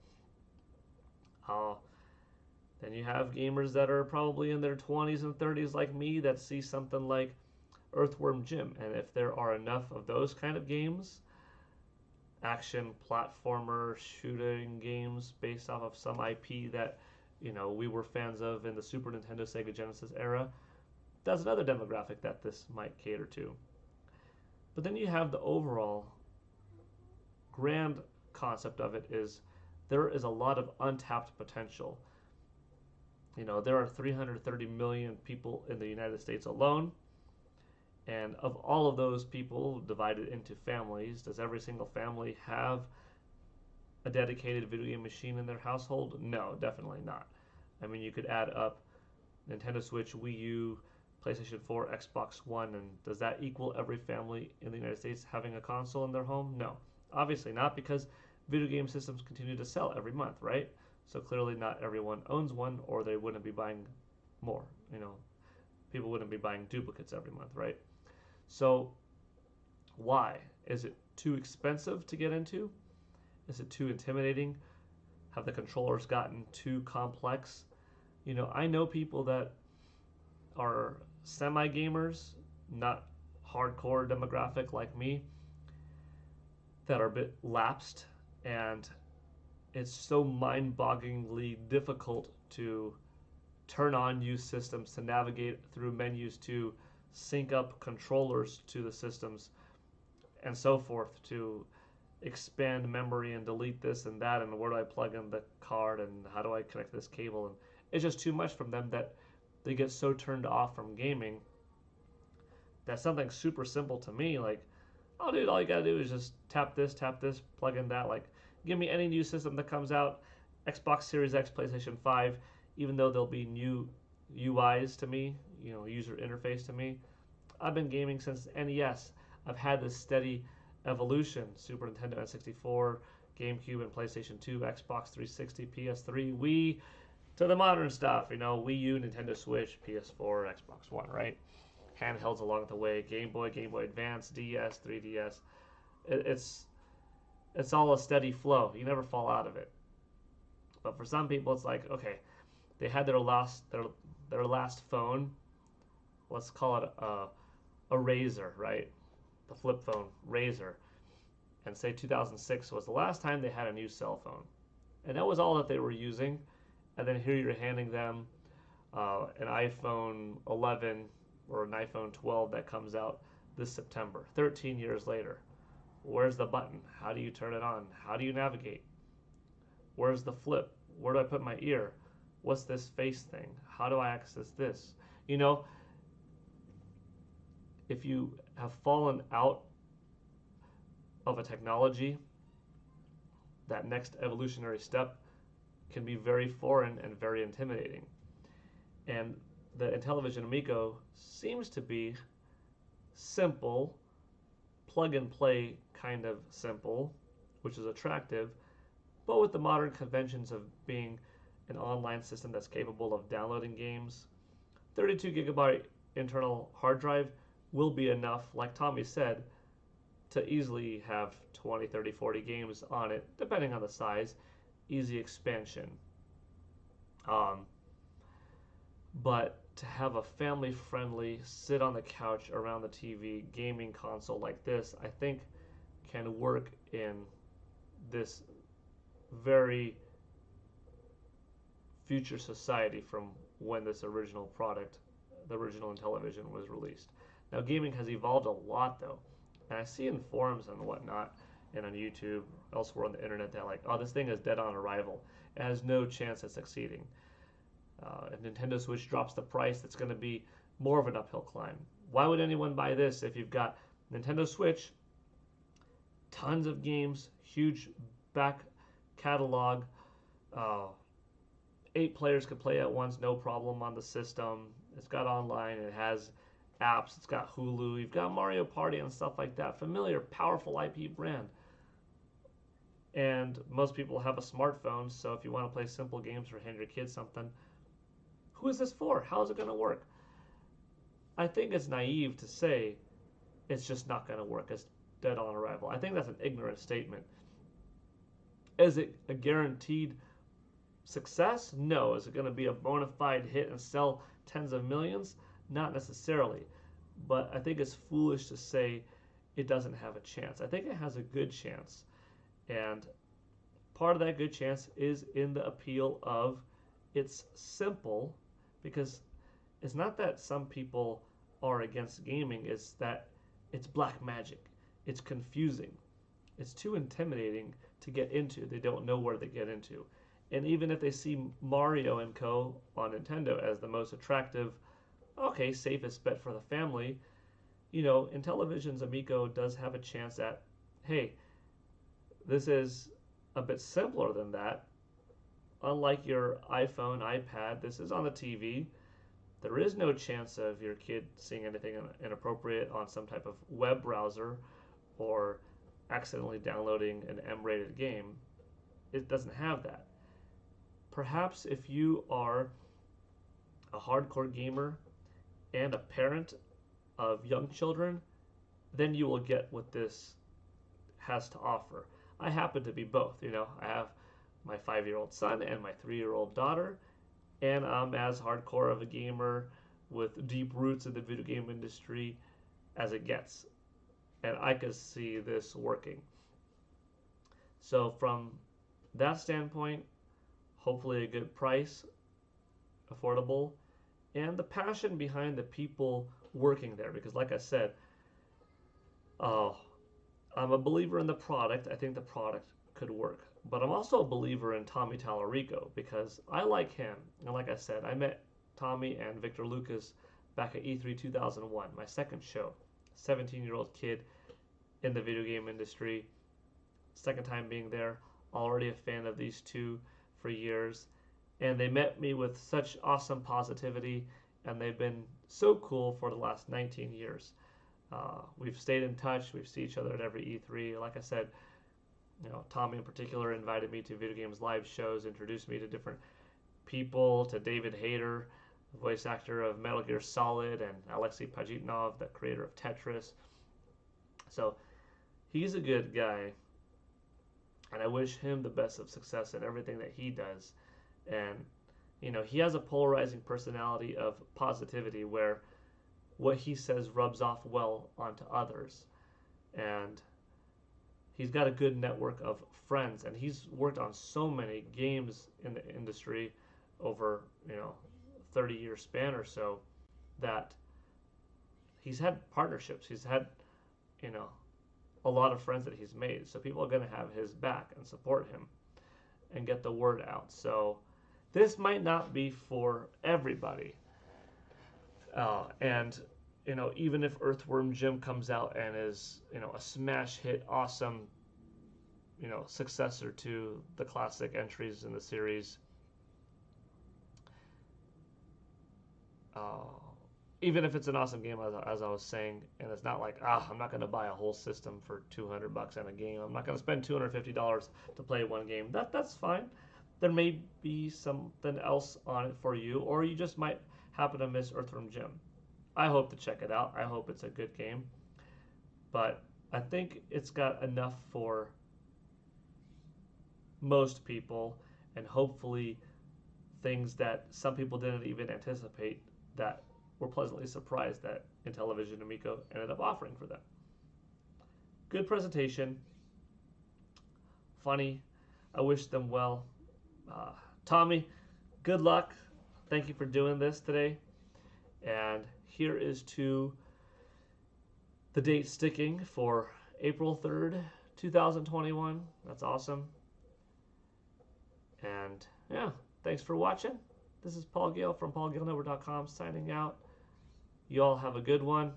Then you have gamers that are probably in their 20s and 30s like me that see something like Earthworm Jim. And if there are enough of those kind of games, action, platformer, shooting games based off of some IP that, we were fans of in the Super Nintendo, Sega Genesis era, that's another demographic that this might cater to. But then you have the overall grand concept of it is there is a lot of untapped potential. There are 330 million people in the United States alone. And of all of those people divided into families, does every single family have a dedicated video game machine in their household? No, definitely not. I mean, you could add up Nintendo Switch, Wii U, PlayStation 4, Xbox One, and does that equal every family in the United States having a console in their home? No, obviously not, because video game systems continue to sell every month, right? So clearly not everyone owns one, or they wouldn't be buying more. People wouldn't be buying duplicates every month, right? So why? Is it too expensive to get into? Is it too intimidating? Have the controllers gotten too complex? I know people that are semi-gamers, not hardcore demographic like me, that are a bit lapsed, and it's so mind-bogglingly difficult to turn on new systems, to navigate through menus, to sync up controllers to the systems, and so forth, to expand memory and delete this and that, and where do I plug in the card, and how do I connect this cable, and it's just too much from them that they get so turned off from gaming that something super simple to me, like, oh dude, all you gotta do is just tap this, plug in that, like, give me any new system that comes out, Xbox Series X, PlayStation 5, even though there'll be new UIs to me, user interface to me. I've been gaming since NES. I've had this steady evolution, Super Nintendo N64, GameCube and PlayStation 2, Xbox 360, PS3, Wii, to the modern stuff, Wii U, Nintendo Switch, PS4, Xbox One, right? Handhelds along the way, Game Boy Advance, DS, 3DS. It's all a steady flow. You never fall out of it. But for some people, it's like, okay, they had their last phone. Let's call it a Razor, right? The flip phone, Razor. And say 2006 was the last time they had a new cell phone. And that was all that they were using. And then here you're handing them an iPhone 11 or an iPhone 12 that comes out this September, 13 years later. Where's the button? How do you turn it on? How do you navigate? Where's the flip? Where do I put my ear? What's this face thing? How do I access this? If you have fallen out of a technology, that next evolutionary step can be very foreign and very intimidating. And the Intellivision Amico seems to be simple, plug and play kind of simple, which is attractive, but with the modern conventions of being an online system that's capable of downloading games. 32 gigabyte internal hard drive will be enough, like Tommy said, to easily have 20, 30, 40 games on it, depending on the size. Easy expansion. But to have a family-friendly, sit on the couch around the TV gaming console like this, I think can work in this very future society from when this original product, the original Intellivision, was released. Now, gaming has evolved a lot, though, and I see in forums and whatnot, and on YouTube, elsewhere on the internet, that like, oh, this thing is dead on arrival. It has no chance of succeeding. If Nintendo Switch drops the price, it's going to be more of an uphill climb. Why would anyone buy this if you've got Nintendo Switch, tons of games, huge back catalog, 8 players can play at once, no problem on the system. It's got online, it has apps, it's got Hulu, you've got Mario Party and stuff like that. Familiar, powerful IP brand. And most people have a smartphone, so if you want to play simple games or hand your kids something, who is this for? How is it going to work? I think it's naive to say it's just not going to work. It's dead on arrival. I think that's an ignorant statement. Is it a guaranteed success? No. Is it going to be a bona fide hit and sell tens of millions? Not necessarily. But I think it's foolish to say it doesn't have a chance. I think it has a good chance. And part of that good chance is in the appeal of it's simple, because it's not that some people are against gaming, it's that it's black magic. It's confusing. It's too intimidating to get into. They don't know where they get into. And even if they see Mario and Co. on Nintendo as the most attractive, okay, safest bet for the family, you know, Intellivision's Amico does have a chance at, hey, this is a bit simpler than that. Unlike your iPhone, iPad, this is on the TV. There is no chance of your kid seeing anything inappropriate on some type of web browser or accidentally downloading an M-rated game. It doesn't have that. Perhaps if you are a hardcore gamer and a parent of young children, then you will get what this has to offer. I happen to be both. You know, I have my 5-year-old son and my 3-year-old daughter, and I'm as hardcore of a gamer with deep roots in the video game industry as it gets. And I could see this working. So from that standpoint, hopefully a good price, affordable, and the passion behind the people working there. Because like I said, I'm a believer in the product. I think the product could work. But I'm also a believer in Tommy Tallarico because I like him. And like I said, I met Tommy and Victor Lucas back at E3 2001, my second show. 17-year-old kid in the video game industry. Second time being there. Already a fan of these two for years. And they met me with such awesome positivity, and they've been so cool for the last 19 years. We've stayed in touch. We've seen each other at every E3. Like I said, you know, Tommy in particular invited me to Video Games Live shows, introduced me to different people, to David Hayter, the voice actor of Metal Gear Solid, and Alexei Pajitnov, the creator of Tetris. So he's a good guy, and I wish him the best of success in everything that he does. And, you know, he has a polarizing personality of positivity where what he says rubs off well onto others. And he's got a good network of friends, and he's worked on so many games in the industry over, 30-year span or so, that he's had partnerships. He's had, a lot of friends that he's made. So people are going to have his back and support him and get the word out. So this might not be for everybody. And even if Earthworm Jim comes out and is, a smash hit, awesome, successor to the classic entries in the series, even if it's an awesome game, as I was saying, and it's not like, I'm not going to buy a whole system for $200 on a game. I'm not going to spend $250 to play one game. That's fine. There may be something else on it for you, or you just might happen to miss Earthworm Jim. I hope to check it out. I hope it's a good game. But I think it's got enough for most people, and hopefully things that some people didn't even anticipate that were pleasantly surprised that Intellivision Amico ended up offering for them. Good presentation, funny. I wish them well. Tommy, good luck. Thank you for doing this today. And here is to the date sticking for April 3rd, 2021. That's awesome. And yeah, thanks for watching. This is Paul Gale from PaulGaleNetwork.com signing out. You all have a good one.